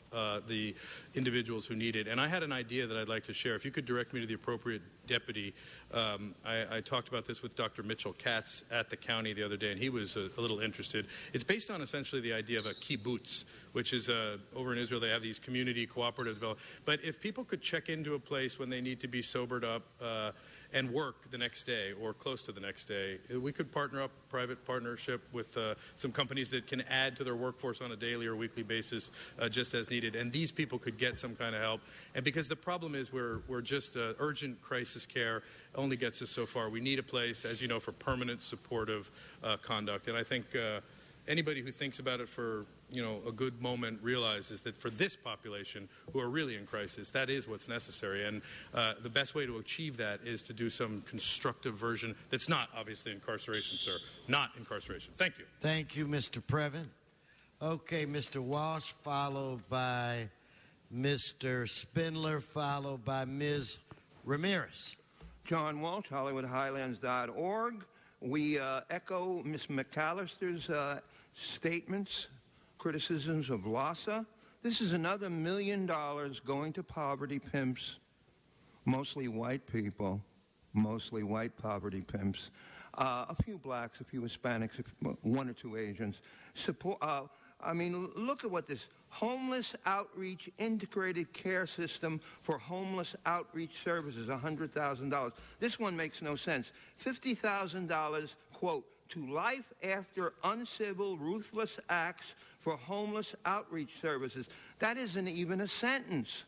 the individuals who need it. And I had an idea that I'd like to share. If you could direct me to the appropriate deputy. I talked about this with Dr. Mitchell Katz at the county the other day, and he was a little interested. It's based on essentially the idea of a kibbutz, which is over in Israel. They have these community cooperative development. But if people could check into a place when they need to be sobered up and work the next day or close to the next day. We could partner up, private partnership with some companies that can add to their workforce on a daily or weekly basis just as needed. And these people could get some kind of help. And because the problem is we're just urgent crisis care only gets us so far. We need a place, as you know, for permanent supportive conduct. And I think anybody who thinks about it for a good moment realizes that for this population who are really in crisis, that is what's necessary. And the best way to achieve that is to do some constructive version that's not obviously incarceration, sir. Not incarceration. Thank you. Thank you, Mr. Previn. Okay, Mr. Walsh, followed by Mr. Spindler, followed by Ms. Ramirez. John Walsh, HollywoodHighlands.org. We echo Ms. McAllister's statements, criticisms of LAHSA. This is another $1 million going to poverty pimps, mostly white people, mostly white poverty pimps, a few blacks, a few Hispanics, one or two Asians. Look at what this homeless outreach integrated care system for homeless outreach services, $100,000. This one makes no sense. $50,000, quote, to life after uncivil, ruthless acts for homeless outreach services. That isn't even a sentence.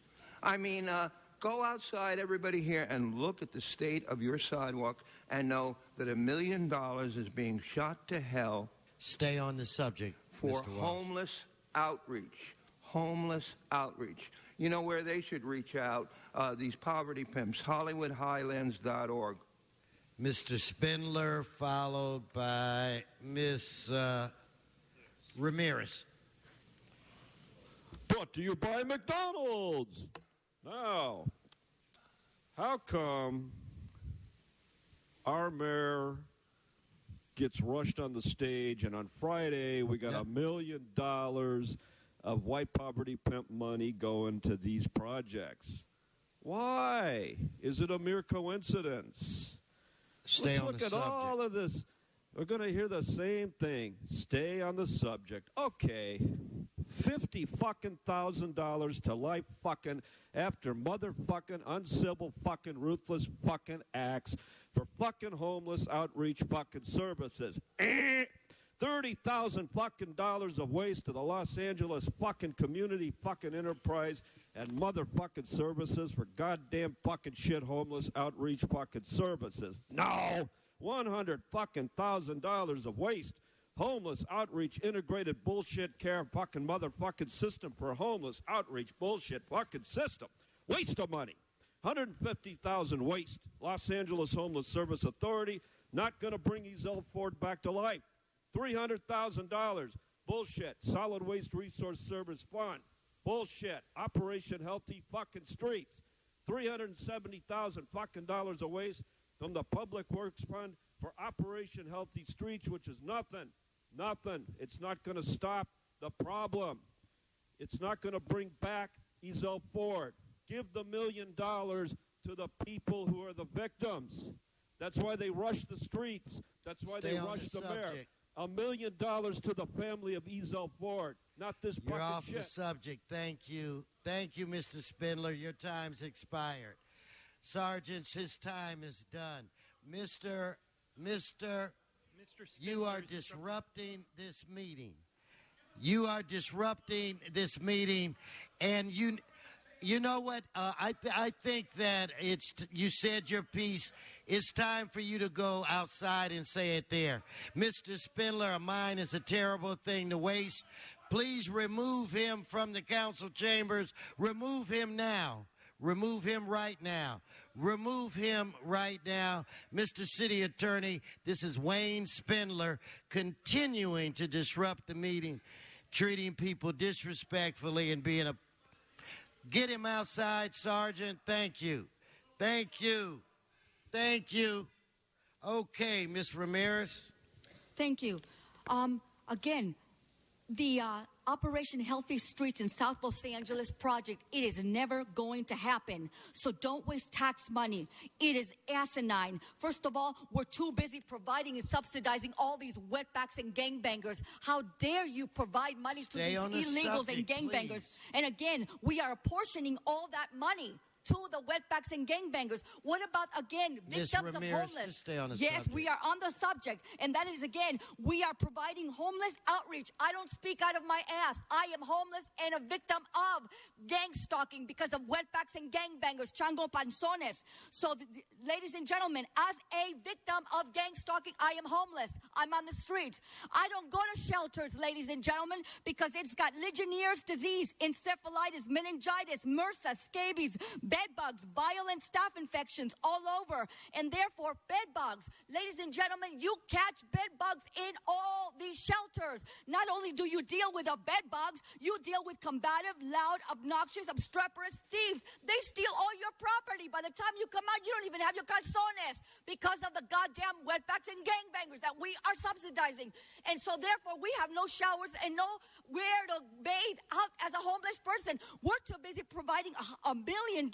Go outside, everybody here, and look at the state of your sidewalk and know that $1 million is being shot to hell. Stay on the subject, for Mr. Walsh. Homeless outreach. Homeless outreach. You know where they should reach out? These poverty pimps, HollywoodHighlands.org. Mr. Spindler, followed by Ms. Ramirez. Brought to you by McDonald's. Now, how come our mayor gets rushed on the stage, and on Friday we got $1 million of white poverty pimp money going to these projects? Why? Is it a mere coincidence? Stay Let's on look the at subject. all of this. We're going to hear the same thing. Stay on the subject. Okay. $50,000 to life fucking after motherfucking uncivil fucking ruthless fucking acts for fucking homeless outreach fucking services. $30,000 fucking dollars of waste to the Los Angeles fucking community fucking enterprise and motherfucking services for goddamn fucking shit homeless outreach fucking services. No, $100,000 of waste. Homeless outreach integrated bullshit care fucking motherfucking system for homeless outreach bullshit fucking system. Waste of money. $150,000 waste. Los Angeles Homeless Service Authority not going to bring Ezell Ford back to life. $300,000. Bullshit. Solid Waste Resource Service Fund. Bullshit. Operation Healthy fucking Streets. $370,000 fucking dollars of waste from the Public Works Fund for Operation Healthy Streets, which is nothing. Nothing. It's not going to stop the problem. It's not going to bring back Ezell Ford. Give the $1 million to the people who are the victims. That's why they rush the streets. That's why Stay they on rush the the mayor. subject. $1 million to the family of Ezell Ford. Not this You're fucking off shit. the subject. Thank you. Thank you, Mr. Spindler. Your time's expired. Sergeants, his time is done. Mr. You are disrupting this meeting. You are disrupting this meeting, and you know what? I think that you said your piece. It's time for you to go outside and say it there. Mr. Spindler, a mine is a terrible thing to waste. Please remove him from the council chambers. Remove him now. Remove him right now. Remove him right now. Mr. City Attorney, this is Wayne Spindler continuing to disrupt the meeting, treating people disrespectfully and being a... Get him outside, Sergeant. Thank you. Thank you. Thank you. Okay, Ms. Ramirez. Thank you. Again, the Operation Healthy Streets in South Los Angeles project, it is never going to happen. So don't waste tax money. It is asinine. First of all, we're too busy providing and subsidizing all these wetbacks and gangbangers. How dare you provide money to these illegals and gangbangers? Please. And again, we are apportioning all that money to the wetbacks and gangbangers? What about, again, Ms. victims of Ramirez, homeless? just stay on the yes, subject. we are on the subject. And that is, again, we are providing homeless outreach. I don't speak out of my ass. I am homeless and a victim of gang stalking because of wetbacks and gangbangers, chango panzones. So, ladies and gentlemen, as a victim of gang stalking, I am homeless. I'm on the streets. I don't go to shelters, ladies and gentlemen, because it's got Legionnaire's disease, encephalitis, meningitis, MRSA, scabies, bed bugs, violent staph infections all over. And therefore, bed bugs. Ladies and gentlemen, you catch bed bugs in all these shelters. Not only do you deal with the bed bugs, you deal with combative, loud, obnoxious, obstreperous thieves. They steal all your property. By the time you come out, you don't even have your calzones because of the goddamn wetbacks and gangbangers that we are subsidizing. And so therefore, we have no showers and no where to bathe out as a homeless person. We're too busy providing $1 million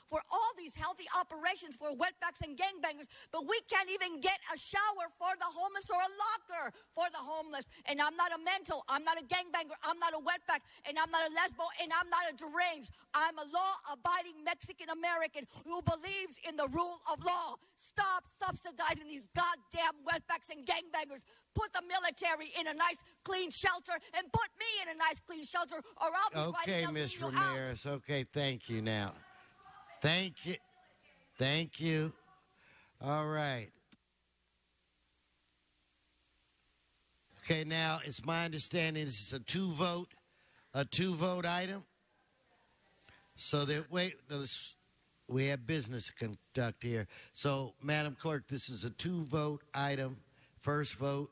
for all these healthy operations for wetbacks and gangbangers, but we can't even get a shower for the homeless or a locker for the homeless. And I'm not a mental, I'm not a gangbanger, I'm not a wetback, and I'm not a lesbo, and I'm not a deranged. I'm a law-abiding Mexican-American who believes in the rule of law. Stop subsidizing these goddamn wetbacks and gangbangers. Put the military in a nice, clean shelter, and put me in a nice, clean shelter, or I'll be Okay, writing Ms. you out. Ramirez. Okay, thank you now. Thank you. Thank you. All right. Okay, now it's my understanding this is a two-vote item. So that we have business to conduct here. So, Madam Clerk, this is a two-vote item. First vote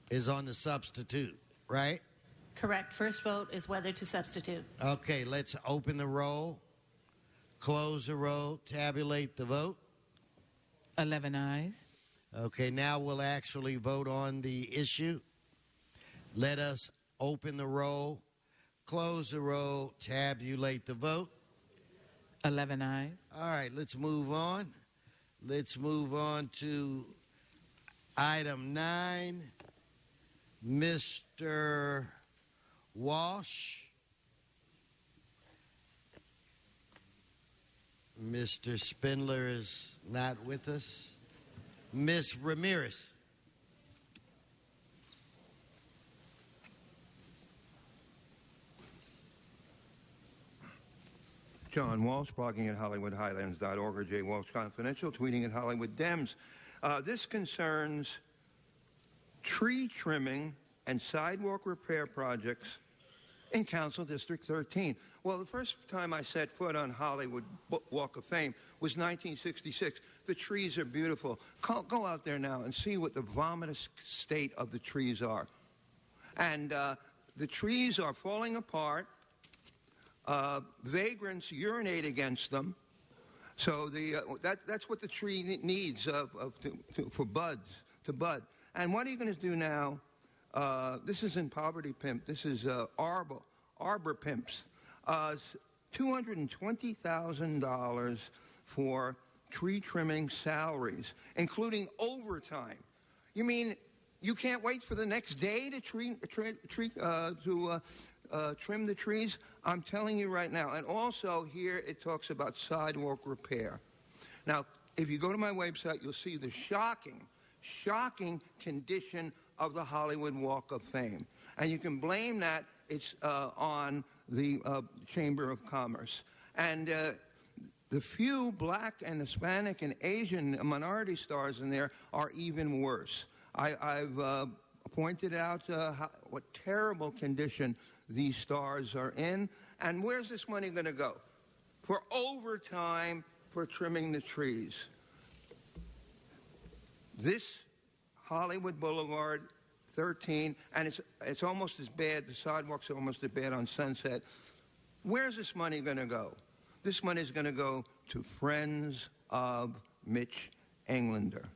is on the substitute, right? Correct. First vote is whether to substitute. Okay, let's open the roll, close the roll, tabulate the vote. 11 ayes. Okay, now we'll actually vote on the issue. Let us open the roll, close the roll, tabulate the vote. 11 ayes. All right, let's move on. Let's move on to item 9. Mr. Walsh. Mr. Spindler is not with us. Ms. Ramirez. John Walsh, blogging at HollywoodHighlands.org or J. Walsh Confidential, tweeting at Hollywood Dems. This concerns tree trimming and sidewalk repair projects in Council District 13. Well, the first time I set foot on Hollywood Walk of Fame was 1966. The trees are beautiful. Go out there now and see what the vomitous state of the trees are. And the trees are falling apart. Vagrants urinate against them. So that's what the tree needs for buds, to bud. And what are you going to do now? This isn't Poverty Pimp. This is Arbor Pimps. $220,000 for tree trimming salaries, including overtime. You mean you can't wait for the next day to trim the trees? I'm telling you right now. And also here it talks about sidewalk repair. Now, if you go to my website, you'll see the shocking condition of the Hollywood Walk of Fame. And you can blame that it's on the Chamber of Commerce. And the few black and Hispanic and Asian minority stars in there are even worse. I've pointed out what terrible condition these stars are in. And where's this money going to go? For overtime for trimming the trees. This Hollywood Boulevard 13, and it's almost as bad, the sidewalks are almost as bad on Sunset. Where's this money going to go? This money is going to go to Friends of Mitch Englander.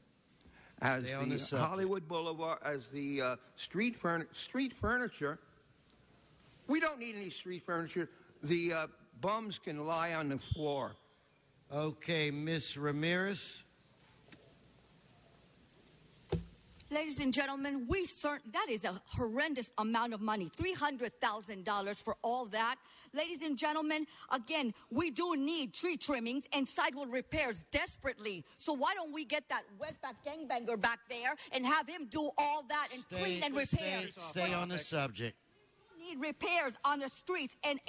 As the Hollywood Boulevard, as the street furniture, we don't need any street furniture. The bums can lie on the floor. Okay, Ms. Ramirez. Ladies and gentlemen, that is a horrendous amount of money, $300,000 for all that. Ladies and gentlemen, again, we do need tree trimmings and sidewalk repairs desperately. So why don't we get that wetback gangbanger back there and have him do all that and clean and repair? Stay on the subject. We need repairs on the streets, and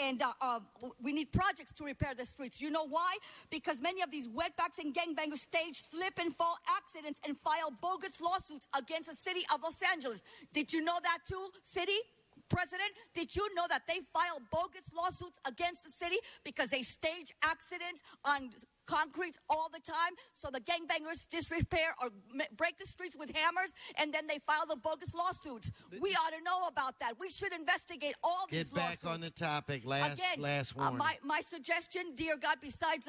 we need projects to repair the streets. You know why? Because many of these wetbacks and gangbangers stage slip and fall accidents and file bogus lawsuits against the city of Los Angeles. Did you know that too, city president? Did you know that they file bogus lawsuits against the city because they stage accidents on concrete all the time? So the gangbangers disrepair or break the streets with hammers, and then they file the bogus lawsuits. We ought to know about that. We should investigate all these lawsuits. Get back on the topic. Last warning. My suggestion, dear God, besides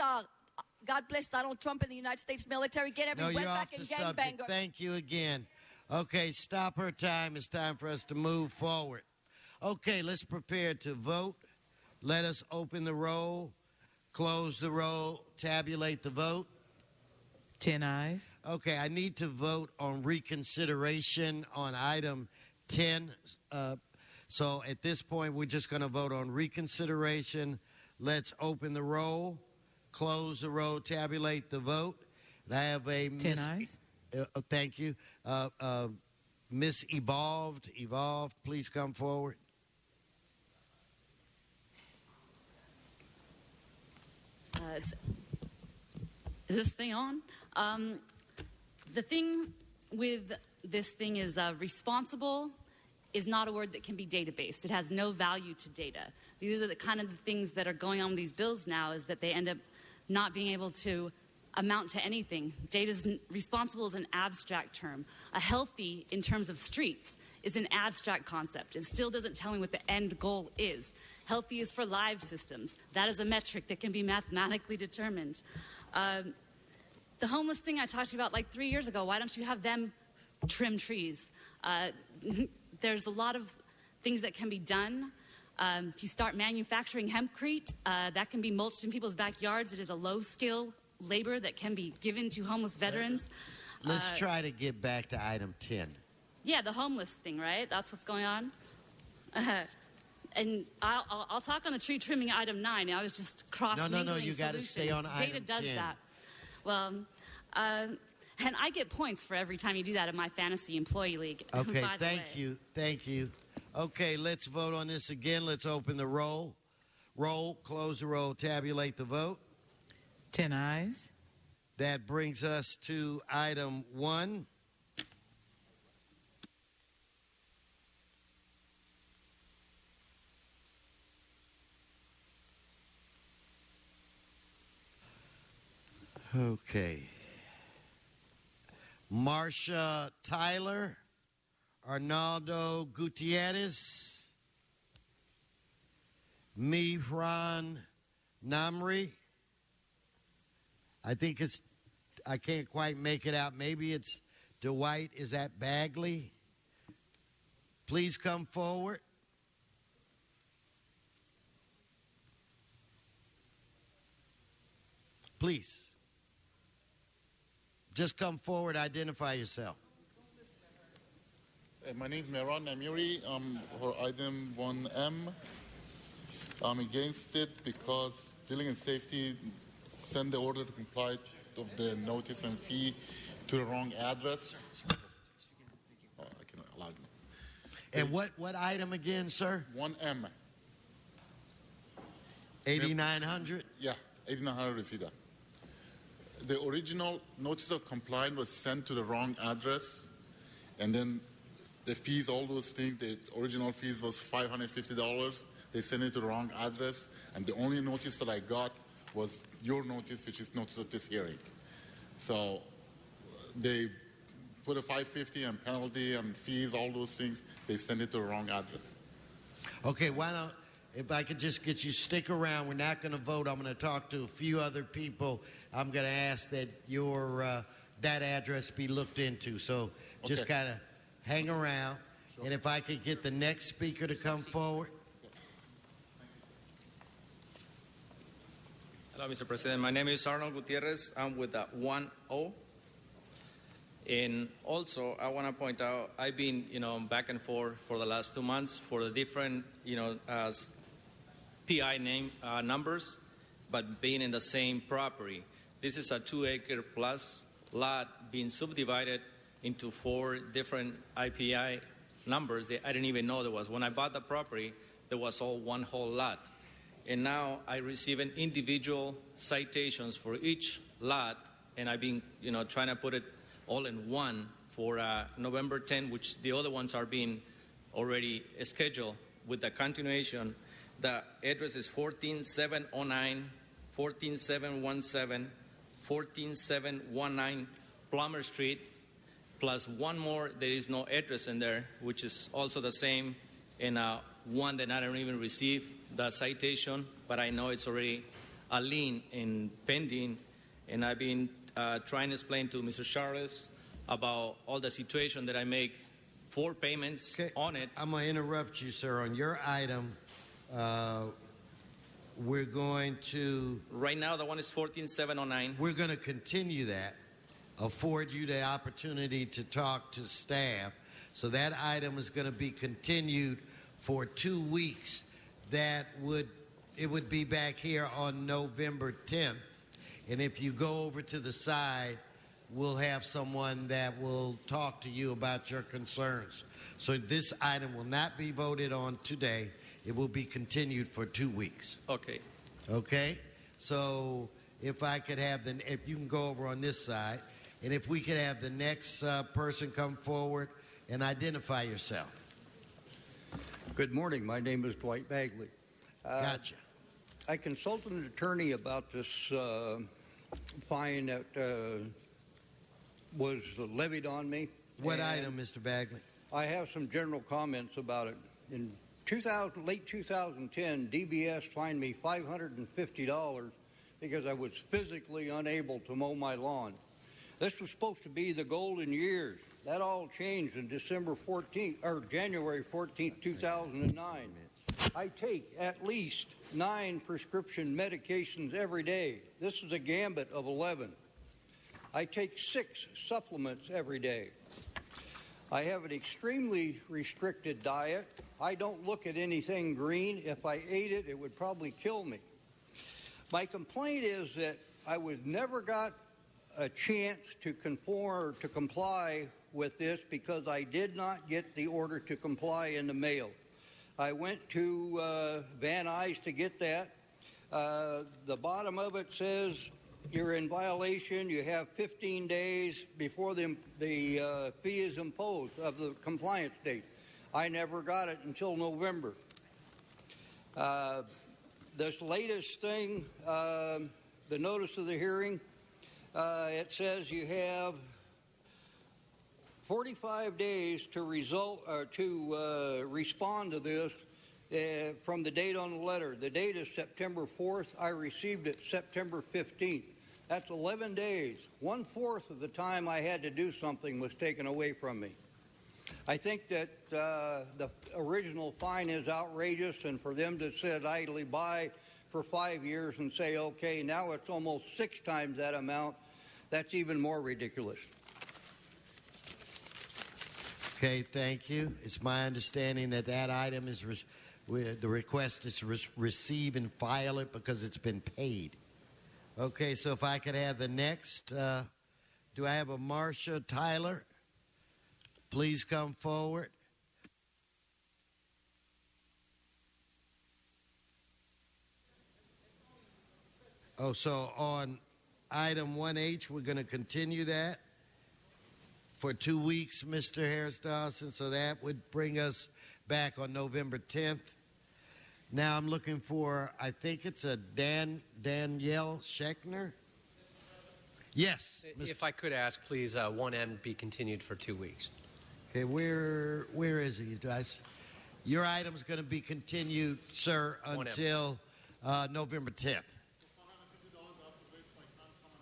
God bless Donald Trump and the United States military, get every wetback and gangbanger. Thank you again. Okay, stop her time. It's time for us to move forward. Okay, let's prepare to vote. Let us open the roll, close the roll, tabulate the vote. 10 ayes. Okay, I need to vote on reconsideration on item 10. So at this point, we're just going to vote on reconsideration. Let's open the roll, close the roll, tabulate the vote. And I have a 10 ayes. Thank you. Miss Evolved, please come forward. Is this thing on? The thing with this thing is responsible is not a word that can be data-based. It has no value to data. These are the kind of things that are going on with these bills now, is that they end up not being able to amount to anything. Responsible is an abstract term. A healthy, in terms of streets, is an abstract concept. It still doesn't tell me what the end goal is. Healthy is for live systems. That is a metric that can be mathematically determined. The homeless thing I talked about like 3 years ago, why don't you have them trim trees? There's a lot of things that can be done. If you start manufacturing hempcrete, that can be mulched in people's backyards. It is a low-skill labor that can be given to homeless veterans. Let's try to get back to item 10. Yeah, the homeless thing, right? That's what's going on. And I'll talk on the tree trimming item 9. I was just cross-mingling No, you got to stay on item 10. Data does that. Well, and I get points for every time you do that in my fantasy employee league. Okay, thank you. Okay, let's vote on this again. Let's open the roll. Roll, close the roll, tabulate the vote. 10 ayes. That brings us to item 1. Okay. Marsha Tyler, Arnaldo Gutierrez, Mihran Namri. I can't quite make it out. Maybe it's Dwight. Is that Bagley? Please come forward. Please. Just come forward, identify yourself. My name is Mehran Namiri. For item 1M. I'm against it because Building and Safety sent the order to comply of the notice and fee to the wrong address. I can allow it. And what item again, sir? 1M. 8900? Yeah, 8900 Reseda. The original notice of compliance was sent to the wrong address, and then the fees, all those things, the original fees was $550. They sent it to the wrong address, and the only notice that I got was your notice, which is notice of this hearing. So they put a $550 and penalty and fees, all those things. They sent it to the wrong address. Okay, why don't, if I could just get you stick around. We're not going to vote. I'm going to talk to a few other people. I'm going to ask that your that address be looked into. So just kind of hang around. Sure. And if I could get the next speaker to come forward. Hello, Mr. President. My name is Arnold Gutierrez. I'm with 1O. And also, I want to point out, I've been, back and forth for the last 2 months for the different, PI name numbers, but being in the same property. This is a 2-acre plus lot being subdivided into 4 different IPI numbers that I didn't even know there was. When I bought the property, there was all one whole lot. And now I receive an individual citations for each lot, and I've been, trying to put it all in one for November 10, which the other ones are being already scheduled with the continuation. The address is 14709, 14717, 14719 Plummer Street, plus one more, there is no address in there, which is also the same, and one that I don't even receive the citation, but I know it's already a lien and pending, and I've been trying to explain to Mr. Charles about all the situation that I make 4 payments on it. I'm going to interrupt you, sir. On your item, we're going to... Right now, the one is 14709. We're going to continue that, afford you the opportunity to talk to staff. So that item is going to be continued for 2 weeks. It would be back here on November 10th. And if you go over to the side, we'll have someone that will talk to you about your concerns. So this item will not be voted on today. It will be continued for 2 weeks. Okay. Okay? So if I could have if you can go over on this side, and if we could have the next person come forward and identify yourself. Good morning. My name is Dwight Bagley. Gotcha. I consulted an attorney about this fine that was levied on me. What item, Mr. Bagley? I have some general comments about it. In late 2010, DBS fined me $550 because I was physically unable to mow my lawn. This was supposed to be the golden years. That all changed on January 14th, 2009. I take at least 9 prescription medications every day. This is a gambit of 11. I take 6 supplements every day. I have an extremely restricted diet. I don't look at anything green. If I ate it, it would probably kill me. My complaint is that I never got a chance to comply with this because I did not get the order to comply in the mail. I went to Van Nuys to get that. The bottom of it says you're in violation. You have 15 days before the fee is imposed of the compliance date. I never got it until November. This latest thing, the notice of the hearing, it says you have 45 days to respond to this from the date on the letter. The date is September 4th. I received it September 15th. That's 11 days. 1/4 of the time I had to do something was taken away from me. I think that the original fine is outrageous, and for them to sit idly by for 5 years and say, okay, now it's almost 6 times that amount, that's even more ridiculous. Okay, thank you. It's my understanding that item is the request is to receive and file it because it's been paid. Okay, so if I could have the next, do I have a Marcia Tyler? Please come forward. Oh, so on item 1H, we're going to continue that for 2 weeks, Mr. Harris Dawson, so that would bring us back on November 10th. Now I'm looking for, I think it's a Danielle Schechner. Yes. If I could ask, please, 1M be continued for 2 weeks. Okay, where is he, guys? Your item's going to be continued, sir, until November 10th.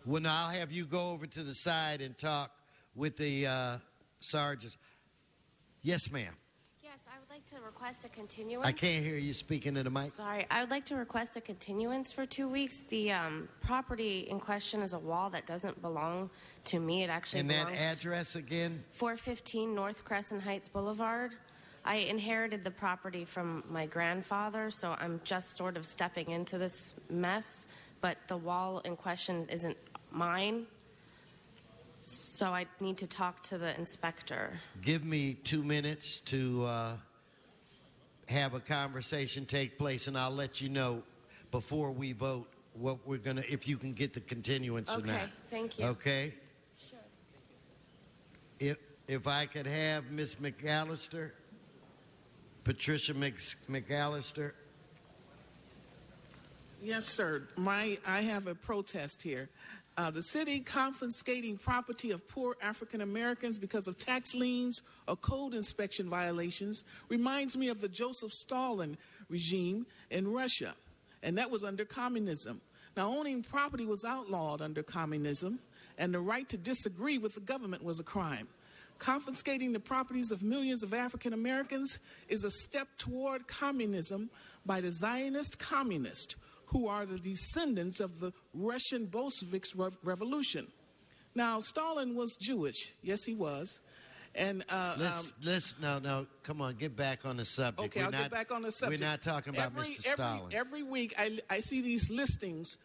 Well, now I'll have you go over to the side and talk with the sergeants. Yes, ma'am. Yes, I would like to request a continuance. I can't hear you speaking to the mic. Sorry, I would like to request a continuance for 2 weeks. The property in question is a wall that doesn't belong to me. It actually And that belongs address again? 415 North Crescent Heights Boulevard. I inherited the property from my grandfather, so I'm just sort of stepping into this mess. But the wall in question isn't mine, so I need to talk to the inspector. Give me 2 minutes to have a conversation take place, and I'll let you know before we vote what we're going to, if you can get the continuance or not. Okay, thank you. Okay? Sure. If I could have Miss McAllister, Patricia McAllister. Yes, sir. I have a protest here. The city confiscating property of poor African Americans because of tax liens or code inspection violations reminds me of the Joseph Stalin regime in Russia, and that was under communism. Now, owning property was outlawed under communism, and the right to disagree with the government was a crime. Confiscating the properties of millions of African Americans is a step toward communism by the Zionist communists, who are the descendants of the Russian Bolsheviks revolution. Now, Stalin was Jewish. Yes, he was. And no, come on, get back on the subject. Okay, I'll get back on the subject. We're not talking about Mr. Stalin. Every week, I see these listings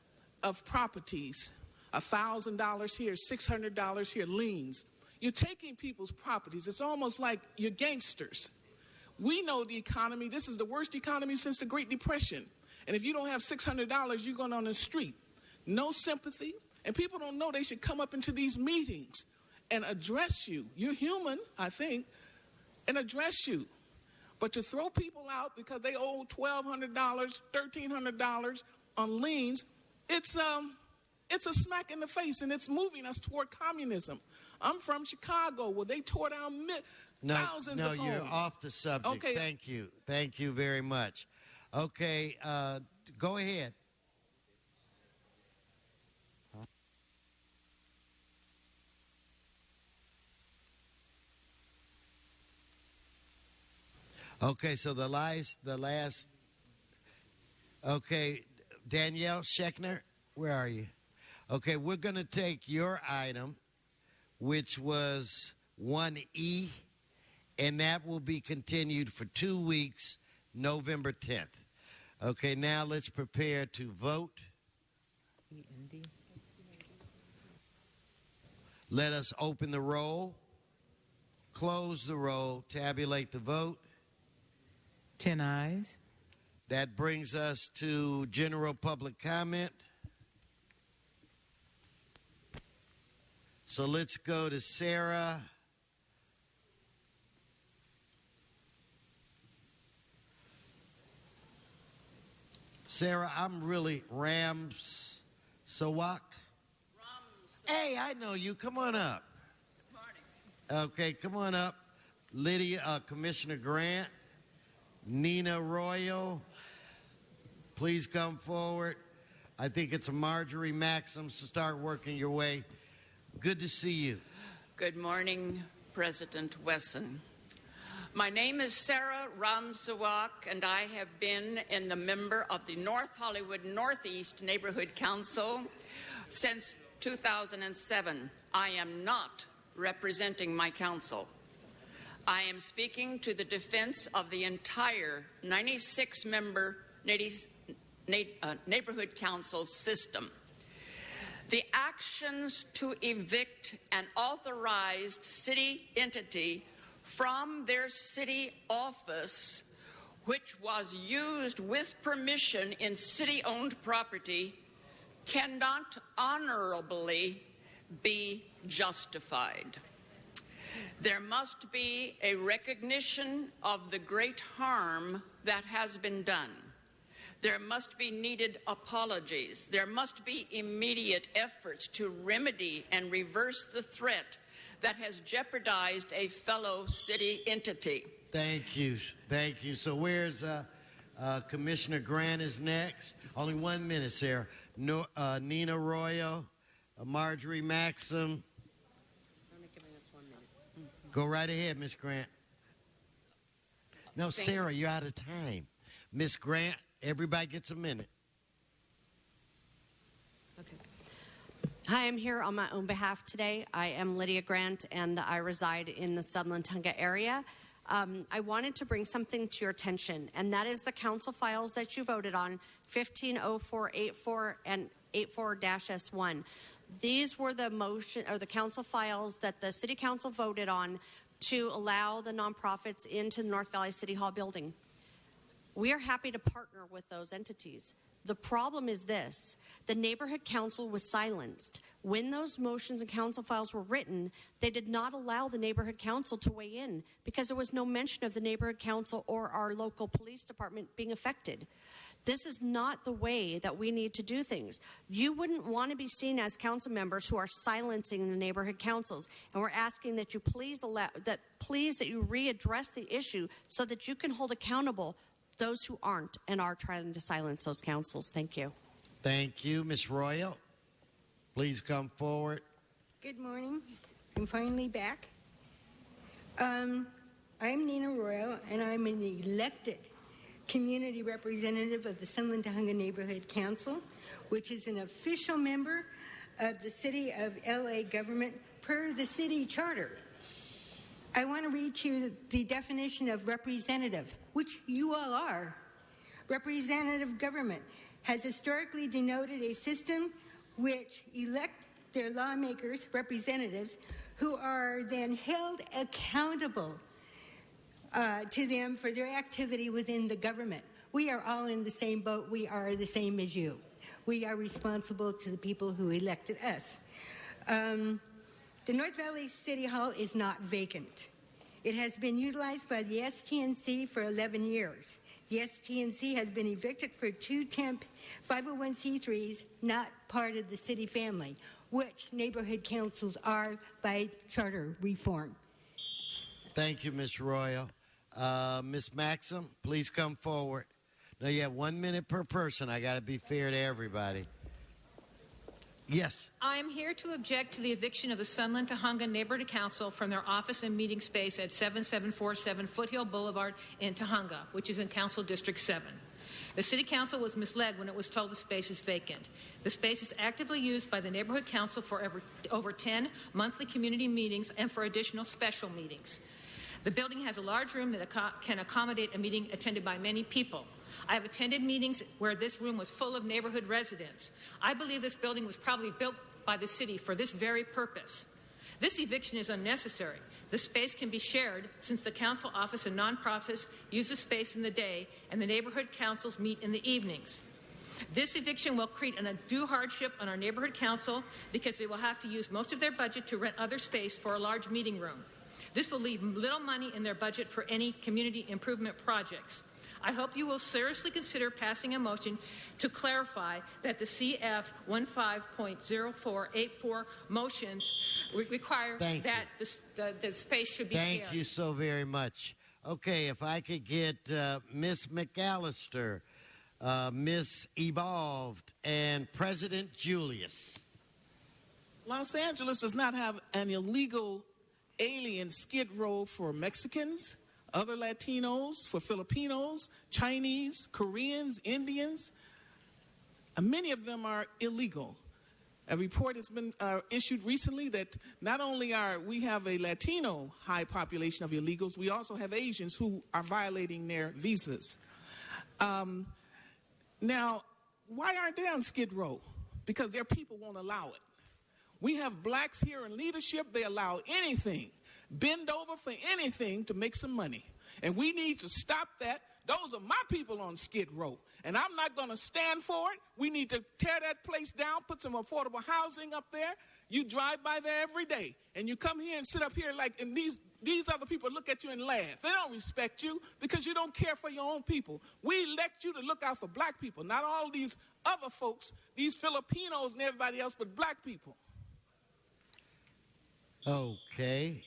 of properties, $1,000 here, $600 here, liens. You're taking people's properties. It's almost like you're gangsters. We know the economy. This is the worst economy since the Great Depression. And if you don't have $600, you're going on the street. No sympathy. And people don't know they should come up into these meetings and address you. You're human, I think, and address you. But to throw people out because they owe $1,200, $1,300 on liens, it's a smack in the face, and it's moving us toward communism. I'm from Chicago, where they tore down thousands of homes. No, you're off the subject. Okay. Thank you. Thank you very much. Okay, go ahead. Okay, so the last, okay, Danielle Schechner, where are you? Okay, we're going to take your item, which was 1E, and that will be continued for 2 weeks, November 10th. Okay, now let's prepare to vote. Let us open the roll, close the roll, tabulate the vote. 10 ayes. That brings us to general public comment. So let's go to Sarah. Sarah, I'm really Ramsawak. Hey, I know you. Come on up. Good morning. Okay, come on up. Lydia, Commissioner Grant. Nina Royal, please come forward. I think it's a Marjorie Maxim, so start working your way. Good to see you. Good morning, President Wesson. My name is Sarah Ramsawak, and I have been the member of the North Hollywood Northeast Neighborhood Council since 2007. I am not representing my council. I am speaking to the defense of the entire 96-member neighborhood council system. The actions to evict an authorized city entity from their city office, which was used with permission in city-owned property, cannot honorably be justified. There must be a recognition of the great harm that has been done. There must be needed apologies. There must be immediate efforts to remedy and reverse the threat that has jeopardized a fellow city entity. Thank you. Thank you. So where's Commissioner Grant is next? Only 1 minute, Sarah. Nina Royal, Marjorie Maxim. Go right ahead, Ms. Grant. No, Sarah, you're out of time. Miss Grant, everybody gets a minute. Hi, I'm here on my own behalf today. I am Lydia Grant, and I reside in the Sudland-Tunga area. I wanted to bring something to your attention, and that is the council files that you voted on, 150484 and 84-S1. These were the motion or the council files that the City Council voted on to allow the nonprofits into the North Valley City Hall building. We are happy to partner with those entities. The problem is this: the neighborhood council was silenced. When those motions and council files were written, they did not allow the neighborhood council to weigh in because there was no mention of the neighborhood council or our local police department being affected. This is not the way that we need to do things. You wouldn't want to be seen as council members who are silencing the neighborhood councils, and we're asking that you please that you readdress the issue so that you can hold accountable those who aren't and are trying to silence those councils. Thank you. Thank you. Ms. Royal, please come forward. Good morning. I'm finally back. I'm Nina Royal, and I'm an elected community representative of the Sudland-Tunga Neighborhood Council, which is an official member of the City of LA government per the city charter. I want to read to you the definition of representative, which you all are. Representative government has historically denoted a system which elect their lawmakers, representatives, who are then held accountable to them for their activity within the government. We are all in the same boat. We are the same as you. We are responsible to the people who elected us. The North Valley City Hall is not vacant. It has been utilized by the STNC for 11 years. The STNC has been evicted for 2 temp 501c3s not part of the city family, which neighborhood councils are by charter reform. Thank you, Ms. Royal. Ms. Maxim, please come forward. Now, you have 1 minute per person. I got to be fair to everybody. Yes. I am here to object to the eviction of the Sudland-Tunga Neighborhood Council from their office and meeting space at 7747 Foothill Boulevard in Tahunga, which is in Council District 7. The City Council was misled when it was told the space is vacant. The space is actively used by the Neighborhood Council for over 10 monthly community meetings and for additional special meetings. The building has a large room that can accommodate a meeting attended by many people. I have attended meetings where this room was full of neighborhood residents. I believe this building was probably built by the city for this very purpose. This eviction is unnecessary. The space can be shared since the council office and nonprofits use the space in the day and the neighborhood councils meet in the evenings. This eviction will create an undue hardship on our neighborhood council because they will have to use most of their budget to rent other space for a large meeting room. This will leave little money in their budget for any community improvement projects. I hope you will seriously consider passing a motion to clarify that the CF 15.0484 motions require that the space should be shared. Thank you so very much. Okay, if I could get Ms. McAllister, Ms. Evolved, and President Julius. Los Angeles does not have an illegal alien skid row for Mexicans, other Latinos, for Filipinos, Chinese, Koreans, Indians. Many of them are illegal. A report has been issued recently that not only we have a Latino high population of illegals, we also have Asians who are violating their visas. Now, why aren't they on Skid Row? Because their people won't allow it. We have blacks here in leadership. They allow anything, bend over for anything to make some money. And we need to stop that. Those are my people on Skid Row. And I'm not going to stand for it. We need to tear that place down, put some affordable housing up there. You drive by there every day. And you come here and sit up here and these other people look at you and laugh. They don't respect you because you don't care for your own people. We elect you to look out for black people, not all these other folks, these Filipinos and everybody else, but black people. Okay.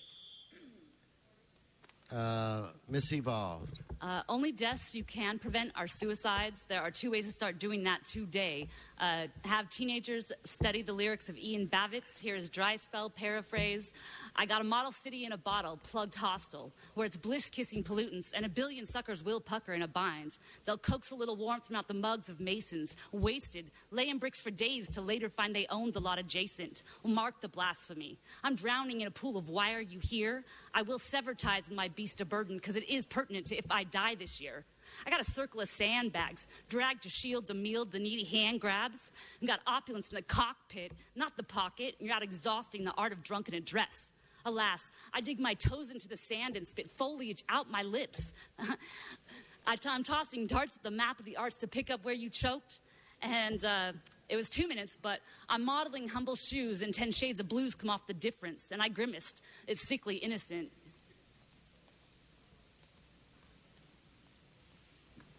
Miss Evolved. Only deaths you can prevent are suicides. There are 2 ways to start doing that today. Have teenagers study the lyrics of Ian Bavitz. Here's Dry Spell paraphrased. I got a model city in a bottle, plugged hostile, where it's bliss-kissing pollutants and a billion suckers will pucker in a bind. They'll coax a little warmth from out the mugs of masons, wasted, laying bricks for days to later find they owned the lot adjacent. Will mark the blasphemy. I'm drowning in a pool of wire, you hear? I will sever ties with my beast of burden, because it is pertinent to if I die this year. I got a circle of sandbags, dragged to shield the meal, the needy hand grabs. And got opulence in the cockpit, not the pocket. And you're out exhausting the art of drunken address. Alas, I dig my toes into the sand and spit foliage out my lips. I'm tossing darts at the map of the arts to pick up where you choked. And it was 2 minutes, but I'm modeling humble shoes and 10 shades of blues come off the difference. And I grimaced. It's sickly innocent.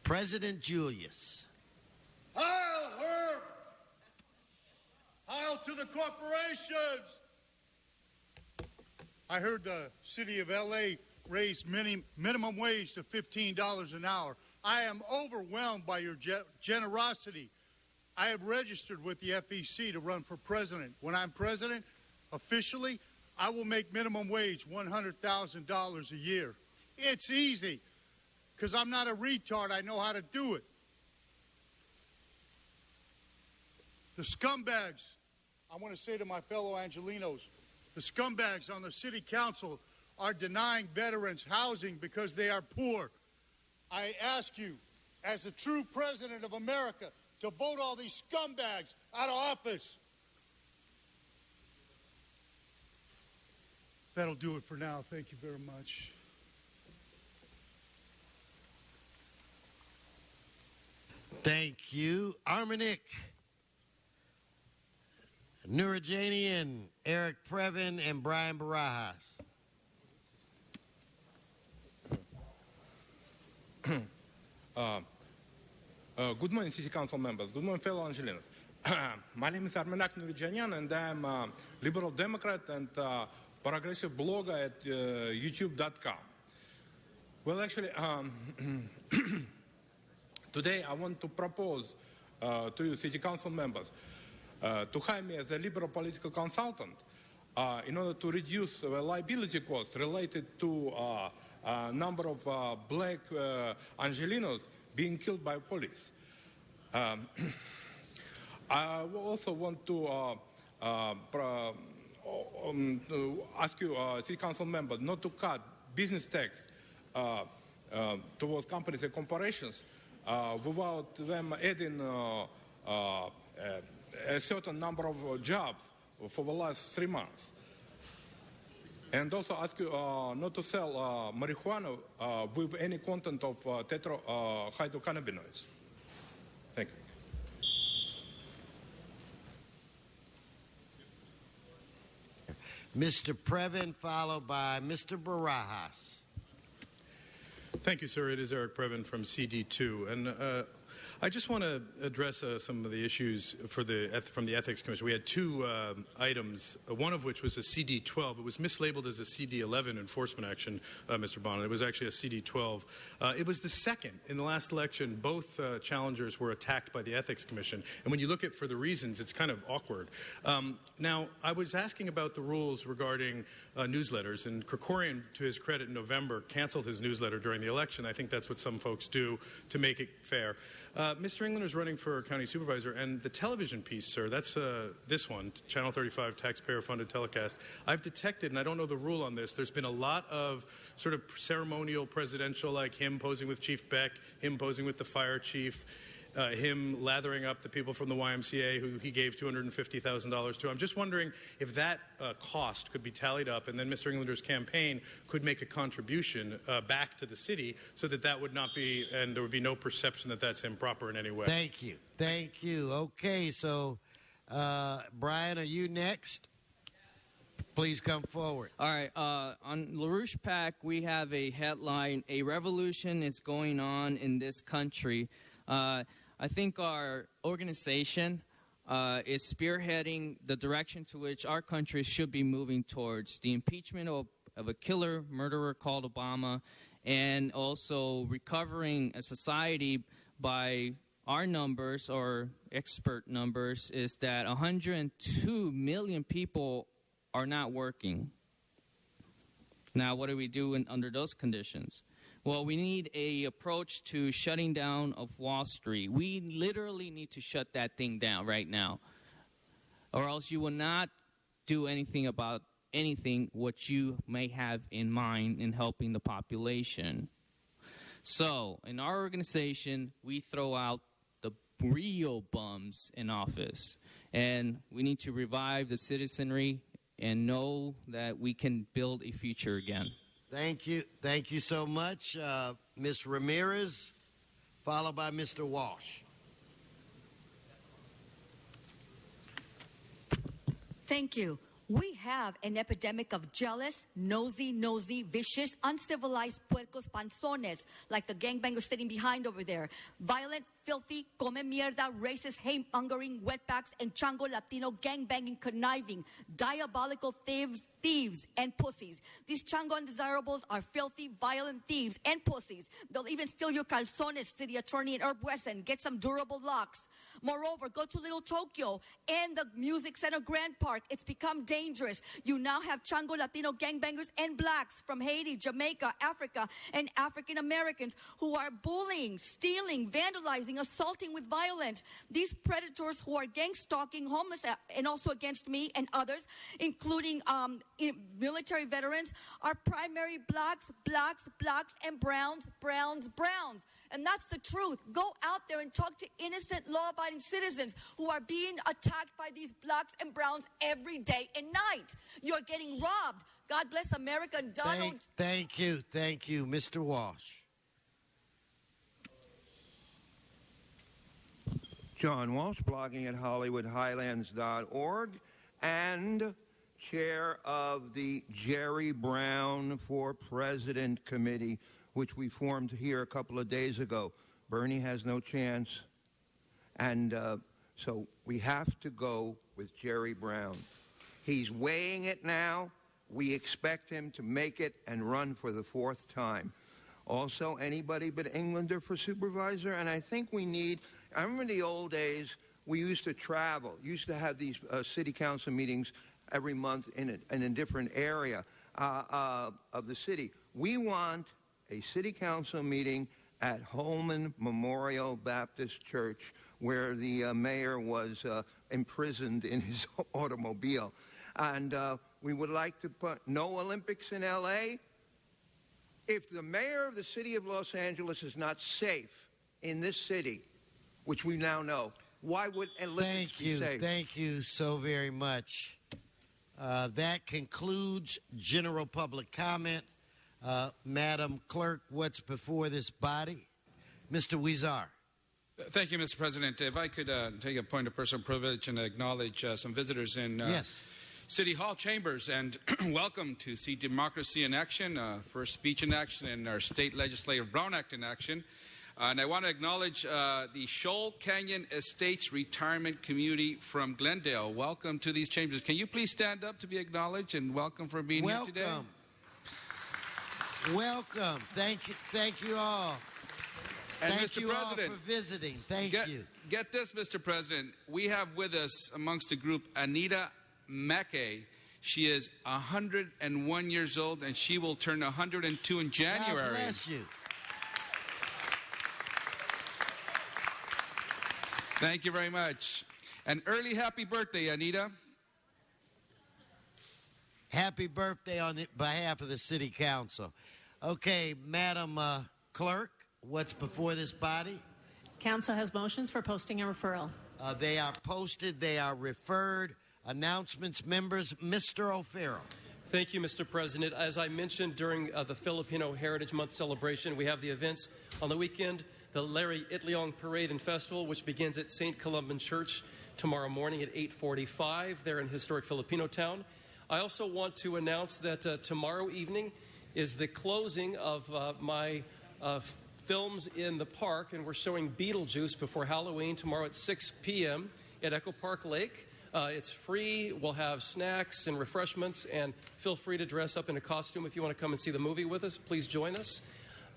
President Julius. Heil, Herb! Heil to the corporations! I heard the city of L.A. raise minimum wage to $15 an hour. I am overwhelmed by your generosity. I have registered with the FEC to run for president. When I'm president, officially, I will make minimum wage $100,000 a year. It's easy. Because I'm not a retard, I know how to do it. The scumbags, I want to say to my fellow Angelenos, the scumbags on the city council are denying veterans housing because they are poor. I ask you, as a true president of America, to vote all these scumbags out of office. That'll do it for now. Thank you very much. Thank you. Armenic, Nurajanian, Eric Previn, and Brian Barajas. Good morning, City Council members. Good morning, fellow Angelenos. My name is Armenak Nurajanian, and I'm a liberal Democrat and progressive blogger at youtube.com. Well, actually, today I want to propose to you, City Council members, to hire me as a liberal political consultant in order to reduce the liability costs related to a number of black Angelenos being killed by police. I also want to ask you, City Council members, not to cut business tax towards companies and corporations without them adding a certain number of jobs for the last 3 months. And also ask you not to sell marijuana with any content of tetrahydrocannabinoids. Thank you. Mr. Previn, followed by Mr. Barajas. Thank you, sir. It is Eric Previn from CD2. And I just want to address some of the issues from the Ethics Commission. We had two items, one of which was a CD12. It was mislabeled as a CD11 enforcement action, Mr. Bonnet. It was actually a CD12. It was the second. In the last election, both challengers were attacked by the Ethics Commission. And when you look at for the reasons, it's kind of awkward. Now, I was asking about the rules regarding newsletters, and Krikorian, to his credit, in November, canceled his newsletter during the election. I think that's what some folks do to make it fair. Mr. Englander is running for county supervisor, and the television piece, sir, that's this one, Channel 35 taxpayer-funded telecast. I've detected, and I don't know the rule on this, there's been a lot of sort of ceremonial presidential, like him posing with Chief Beck, him posing with the fire chief, him lathering up the people from the YMCA who he gave $250,000 to. I'm just wondering if that cost could be tallied up, and then Mr. Englander's campaign could make a contribution back to the city so that that would not be, and there would be no perception that that's improper in any way. Thank you. Thank you. Okay, so Brian, are you next? Please come forward. All right. On LaRouche PAC, we have a headline, "A revolution is going on in this country." I think our organization is spearheading the direction to which our country should be moving towards: the impeachment of a killer murderer called Obama, and also recovering a society by our numbers, or expert numbers, is that 102 million people are not working. Now, what do we do under those conditions? Well, we need a approach to shutting down of Wall Street. We literally need to shut that thing down right now, or else you will not do anything about anything what you may have in mind in helping the population. So, in our organization, we throw out the real bums in office, and we need to revive the citizenry and know that we can build a future again. Thank you so much, Ms. Ramirez, followed by Mr. Walsh. Thank you. We have an epidemic of jealous, nosy, vicious, uncivilized puercos panzones, like the gangbanger sitting behind over there. Violent, filthy, come mierda, racist, hate-mongering, wetbacks, and chango Latino gangbanging, conniving, diabolical thieves and pussies. These chango undesirables are filthy, violent thieves and pussies. They'll even steal your calzones, City Attorney and Herb Wesson. Get some durable locks. Moreover, go to Little Tokyo and the Music Center Grand Park. It's become dangerous. You now have chango Latino gangbangers and blacks from Haiti, Jamaica, Africa, and African Americans who are bullying, stealing, vandalizing, assaulting with violence. These predators who are gang stalking homeless and also against me and others, including military veterans, are primary blacks, and browns. And that's the truth. Go out there and talk to innocent, law-abiding citizens who are being attacked by these blacks and browns every day and night. You're getting robbed. God bless America and Donald. Thank you, Mr. Walsh. John Walsh, blogging at HollywoodHighlands.org, and chair of the Jerry Brown for President Committee, which we formed here a couple of days ago. Bernie has no chance, and so we have to go with Jerry Brown. He's weighing it now. We expect him to make it and run for the fourth time. Also, anybody but Englander for supervisor, and I think we need, I remember in the old days, we used to travel, used to have these city council meetings every month in a different area of the city. We want a city council meeting at Holman Memorial Baptist Church, where the mayor was imprisoned in his automobile. And we would like to put no Olympics in L.A. If the mayor of the city of Los Angeles is not safe in this city, which we now know, why would Olympics be safe? Thank you so very much. That concludes general public comment. Madam Clerk, what's before this body? Mr. Huizar. Thank you, Mr. President. If I could take a point of personal privilege and acknowledge some visitors in City Hall chambers, and welcome to see Democracy in Action, first speech in action, and our State Legislative Brown Act in action. And I want to acknowledge the Shoal Canyon Estates Retirement Community from Glendale. Welcome to these chambers. Can you please stand up to be acknowledged, and welcome for being here today? Welcome. Thank you all. And thank Mr. you President, all for visiting. Thank you. Get this, Mr. President. We have with us amongst the group Anita Mackey. She is 101 years old, and she will turn 102 in January. God bless you. Thank you very much. An early happy birthday, Anita. Happy birthday on behalf of the City Council. Okay, Madam Clerk, what's before this body? Council has motions for posting and referral. They are posted. They are referred. Announcements, members. Mr. O'Farrell. Thank you, Mr. President. As I mentioned during the Filipino Heritage Month celebration, we have the events on the weekend, the Larry Itliong Parade and Festival, which begins at St. Columban Church tomorrow morning at 8:45 there in historic Filipino Town. I also want to announce that tomorrow evening is the closing of my films in the park, and we're showing Beetlejuice before Halloween tomorrow at 6 p.m. at Echo Park Lake. It's free. We'll have snacks and refreshments, and feel free to dress up in a costume if you want to come and see the movie with us. Please join us.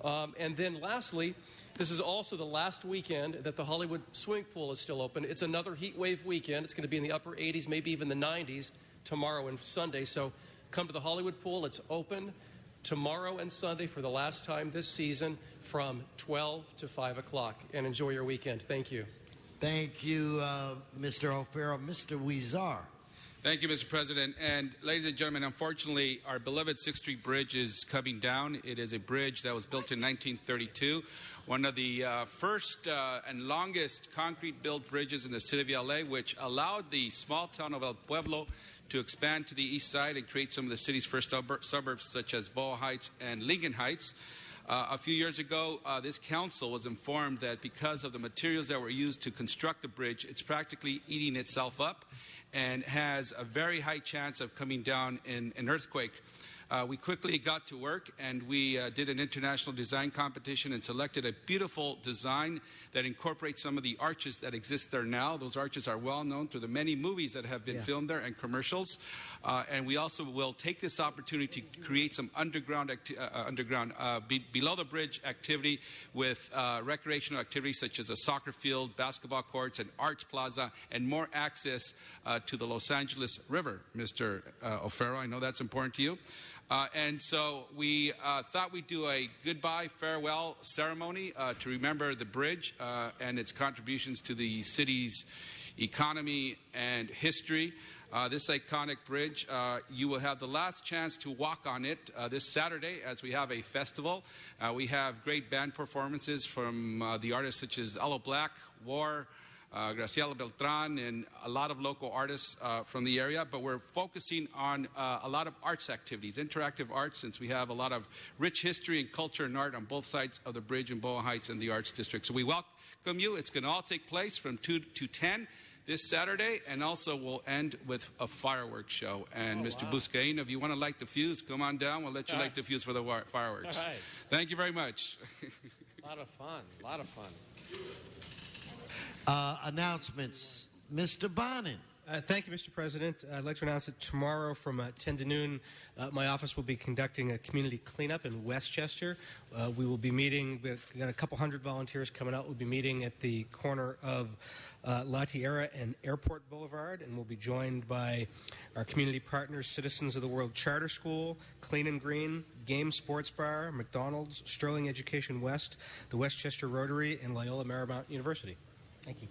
And then lastly, This is also the last weekend that the Hollywood swimming pool is still open. It's another heat wave weekend. It's going to be in the upper 80s, maybe even the 90s tomorrow and Sunday. So come to the Hollywood pool. It's open tomorrow and Sunday for the last time this season from 12 to 5 o'clock. And enjoy your weekend. Thank you. Thank you, Mr. O'Farrell. Mr. Weezar. Thank you, Mr. President. And ladies and gentlemen, unfortunately, our beloved 6th Street Bridge is coming down. It is a bridge that was built in 1932, one of the first and longest concrete-built bridges in the city of LA, which allowed the small town of El Pueblo to expand to the east side and create some of the city's first suburbs, such as Boa Heights and Lincoln Heights. A few years ago, this council was informed that because of the materials that were used to construct the bridge, it's practically eating itself up and has a very high chance of coming down in an earthquake. We quickly got to work, and we did an international design competition and selected a beautiful design that incorporates some of the arches that exist there now. Those arches are well known through the many movies that have been filmed there and commercials. And we also will take this opportunity to create some underground below the bridge activity with recreational activities such as a soccer field, basketball courts, an arts plaza, and more access to the Los Angeles River. Mr. O'Farrell, I know that's important to you. And so we thought we'd do a goodbye, farewell ceremony to remember the bridge and its contributions to the city's economy and history. This iconic bridge, you will have the last chance to walk on it this Saturday as we have a festival. We have great band performances from the artists such as Aloe Black, War, Graciela Beltran, and a lot of local artists from the area, but we're focusing on a lot of arts activities, interactive arts, since we have a lot of rich history and culture and art on both sides of the bridge in Boa Heights and the Arts District. So we welcome you. It's going to all take place from 2 to 10 this Saturday, and also we'll end with a fireworks show. And Mr. Buscaino, if you want to light the fuse, come on down. We'll let you light the fuse for the fireworks. All right. Thank you very much. A lot of fun, a lot of fun. Announcements. Mr. Bonin. Thank you, Mr. President. I'd like to announce that tomorrow from 10 to noon, my office will be conducting a community cleanup in Westchester. We will be meeting, we've got a couple hundred volunteers coming out. We'll be meeting at the corner of La Tierra and Airport Boulevard, and we'll be joined by our community partners, Citizens of the World Charter School, Clean and Green, Game Sports Bar, McDonald's, Sterling Education West, the Westchester Rotary, and Loyola Marymount University. Thank you.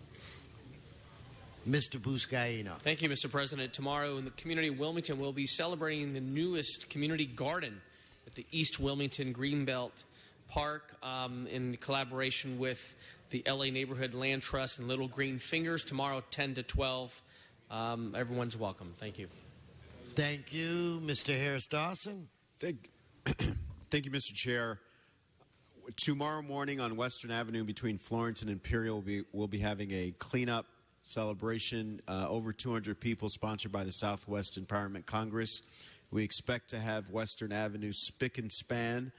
Mr. Buscaino. Thank you, Mr. President. Tomorrow in the community of Wilmington, we'll be celebrating the newest community garden at the East Wilmington Greenbelt Park in collaboration with the LA Neighborhood Land Trust and Little Green Fingers. Tomorrow, 10 to 12. Everyone's welcome. Thank you. Thank you. Mr. Harris Dawson. Thank you, Mr. Chair. Tomorrow morning on Western Avenue between Florence and Imperial, we'll be having a cleanup celebration, over 200 people, sponsored by the Southwest Empowerment Congress. We expect to have Western Avenue spick and span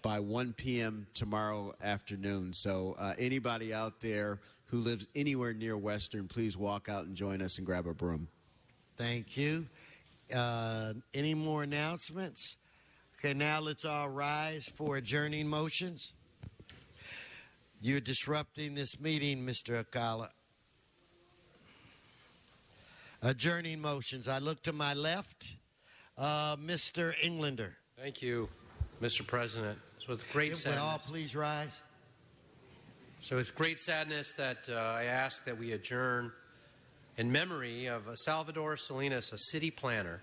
by 1 p.m. tomorrow afternoon. So anybody out there who lives anywhere near Western, please walk out and join us and grab a broom. Thank you. Any more announcements? Okay, now let's all rise for adjourning motions. You're disrupting this meeting, Mr. Akala. Adjourning motions. I look to my left. Mr. Englander. Thank you, Mr. President. So with great sadness. Would all please rise? So with great sadness that I ask that we adjourn in memory of Salvador Salinas, a city planner.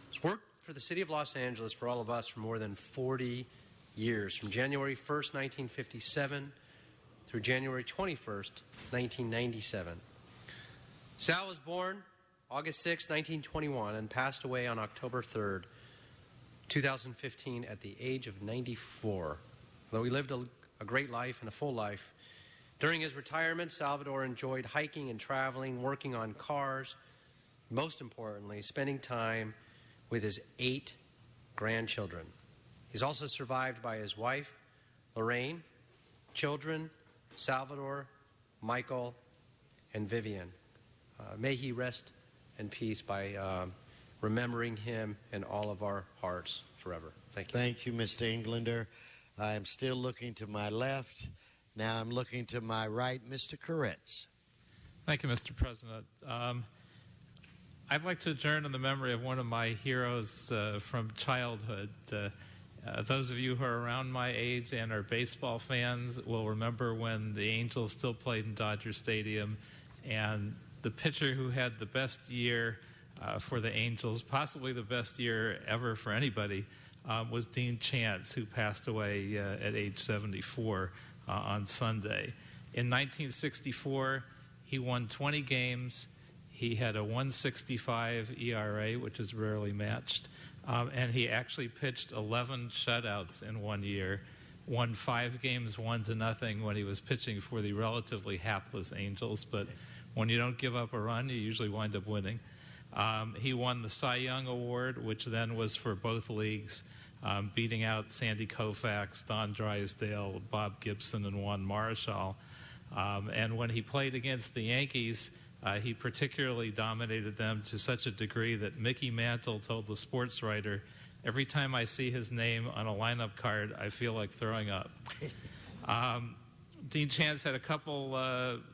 He's worked for the city of Los Angeles for all of us for more than 40 years, from January 1st, 1957 through January 21st, 1997. Sal was born August 6, 1921, and passed away on October 3rd, 2015, at the age of 94. Though he lived a great life and a full life, during his retirement, Salvador enjoyed hiking and traveling, working on cars, most importantly, spending time with his 8 grandchildren. He's also survived by his wife, Lorraine, children, Salvador, Michael, and Vivian. May he rest in peace by remembering him in all of our hearts forever. Thank you. Thank you, Mr. Englander. I am still looking to my left. Now I'm looking to my right, Mr. Koretz. Thank you, Mr. President. I'd like to adjourn in the memory of one of my heroes from childhood. Those of you who are around my age and are baseball fans will remember when the Angels still played in Dodger Stadium, and the pitcher who had the best year for the Angels, possibly the best year ever for anybody, was Dean Chance, who passed away at age 74 on Sunday. In 1964, he won 20 games. He had a 1.65 ERA, which is rarely matched. And he actually pitched 11 shutouts in 1 year, won 5 games 1-0 when he was pitching for the relatively hapless Angels. But when you don't give up a run, you usually wind up winning. He won the Cy Young Award, which then was for both leagues, beating out Sandy Koufax, Don Drysdale, Bob Gibson, and Juan Marichal. And when he played against the Yankees, he particularly dominated them to such a degree that Mickey Mantle told the sports writer, "Every time I see his name on a lineup card, I feel like throwing up." Dean Chance had a couple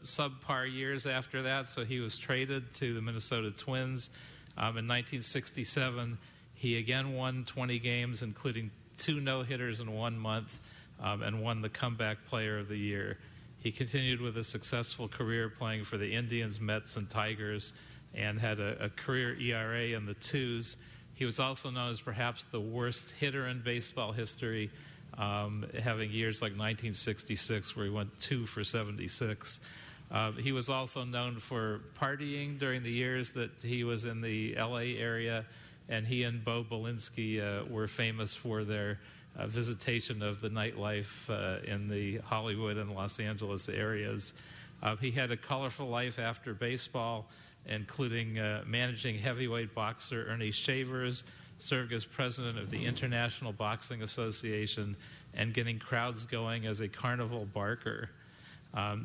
subpar years after that, so he was traded to the Minnesota Twins. In 1967, he again won 20 games, including 2 no-hitters in 1 month, and won the Comeback Player of the Year. He continued with a successful career playing for the Indians, Mets, and Tigers, and had a career ERA in the 2s. He was also known as perhaps the worst hitter in baseball history, having years like 1966 where he went 2 for 76. He was also known for partying during the years that he was in the LA area, and he and Bo Belinsky were famous for their visitation of the nightlife in the Hollywood and Los Angeles areas. He had a colorful life after baseball, including managing heavyweight boxer Ernie Shavers, served as president of the International Boxing Association, and getting crowds going as a carnival barker.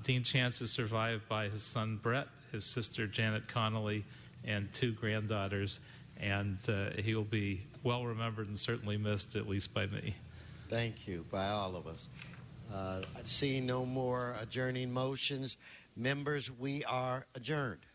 Dean Chance is survived by his son Brett, his sister Janet Connolly, and 2 granddaughters, and he will be well remembered and certainly missed, at least by me. Thank you, by all of us. Seeing no more adjourning motions, members, we are adjourned.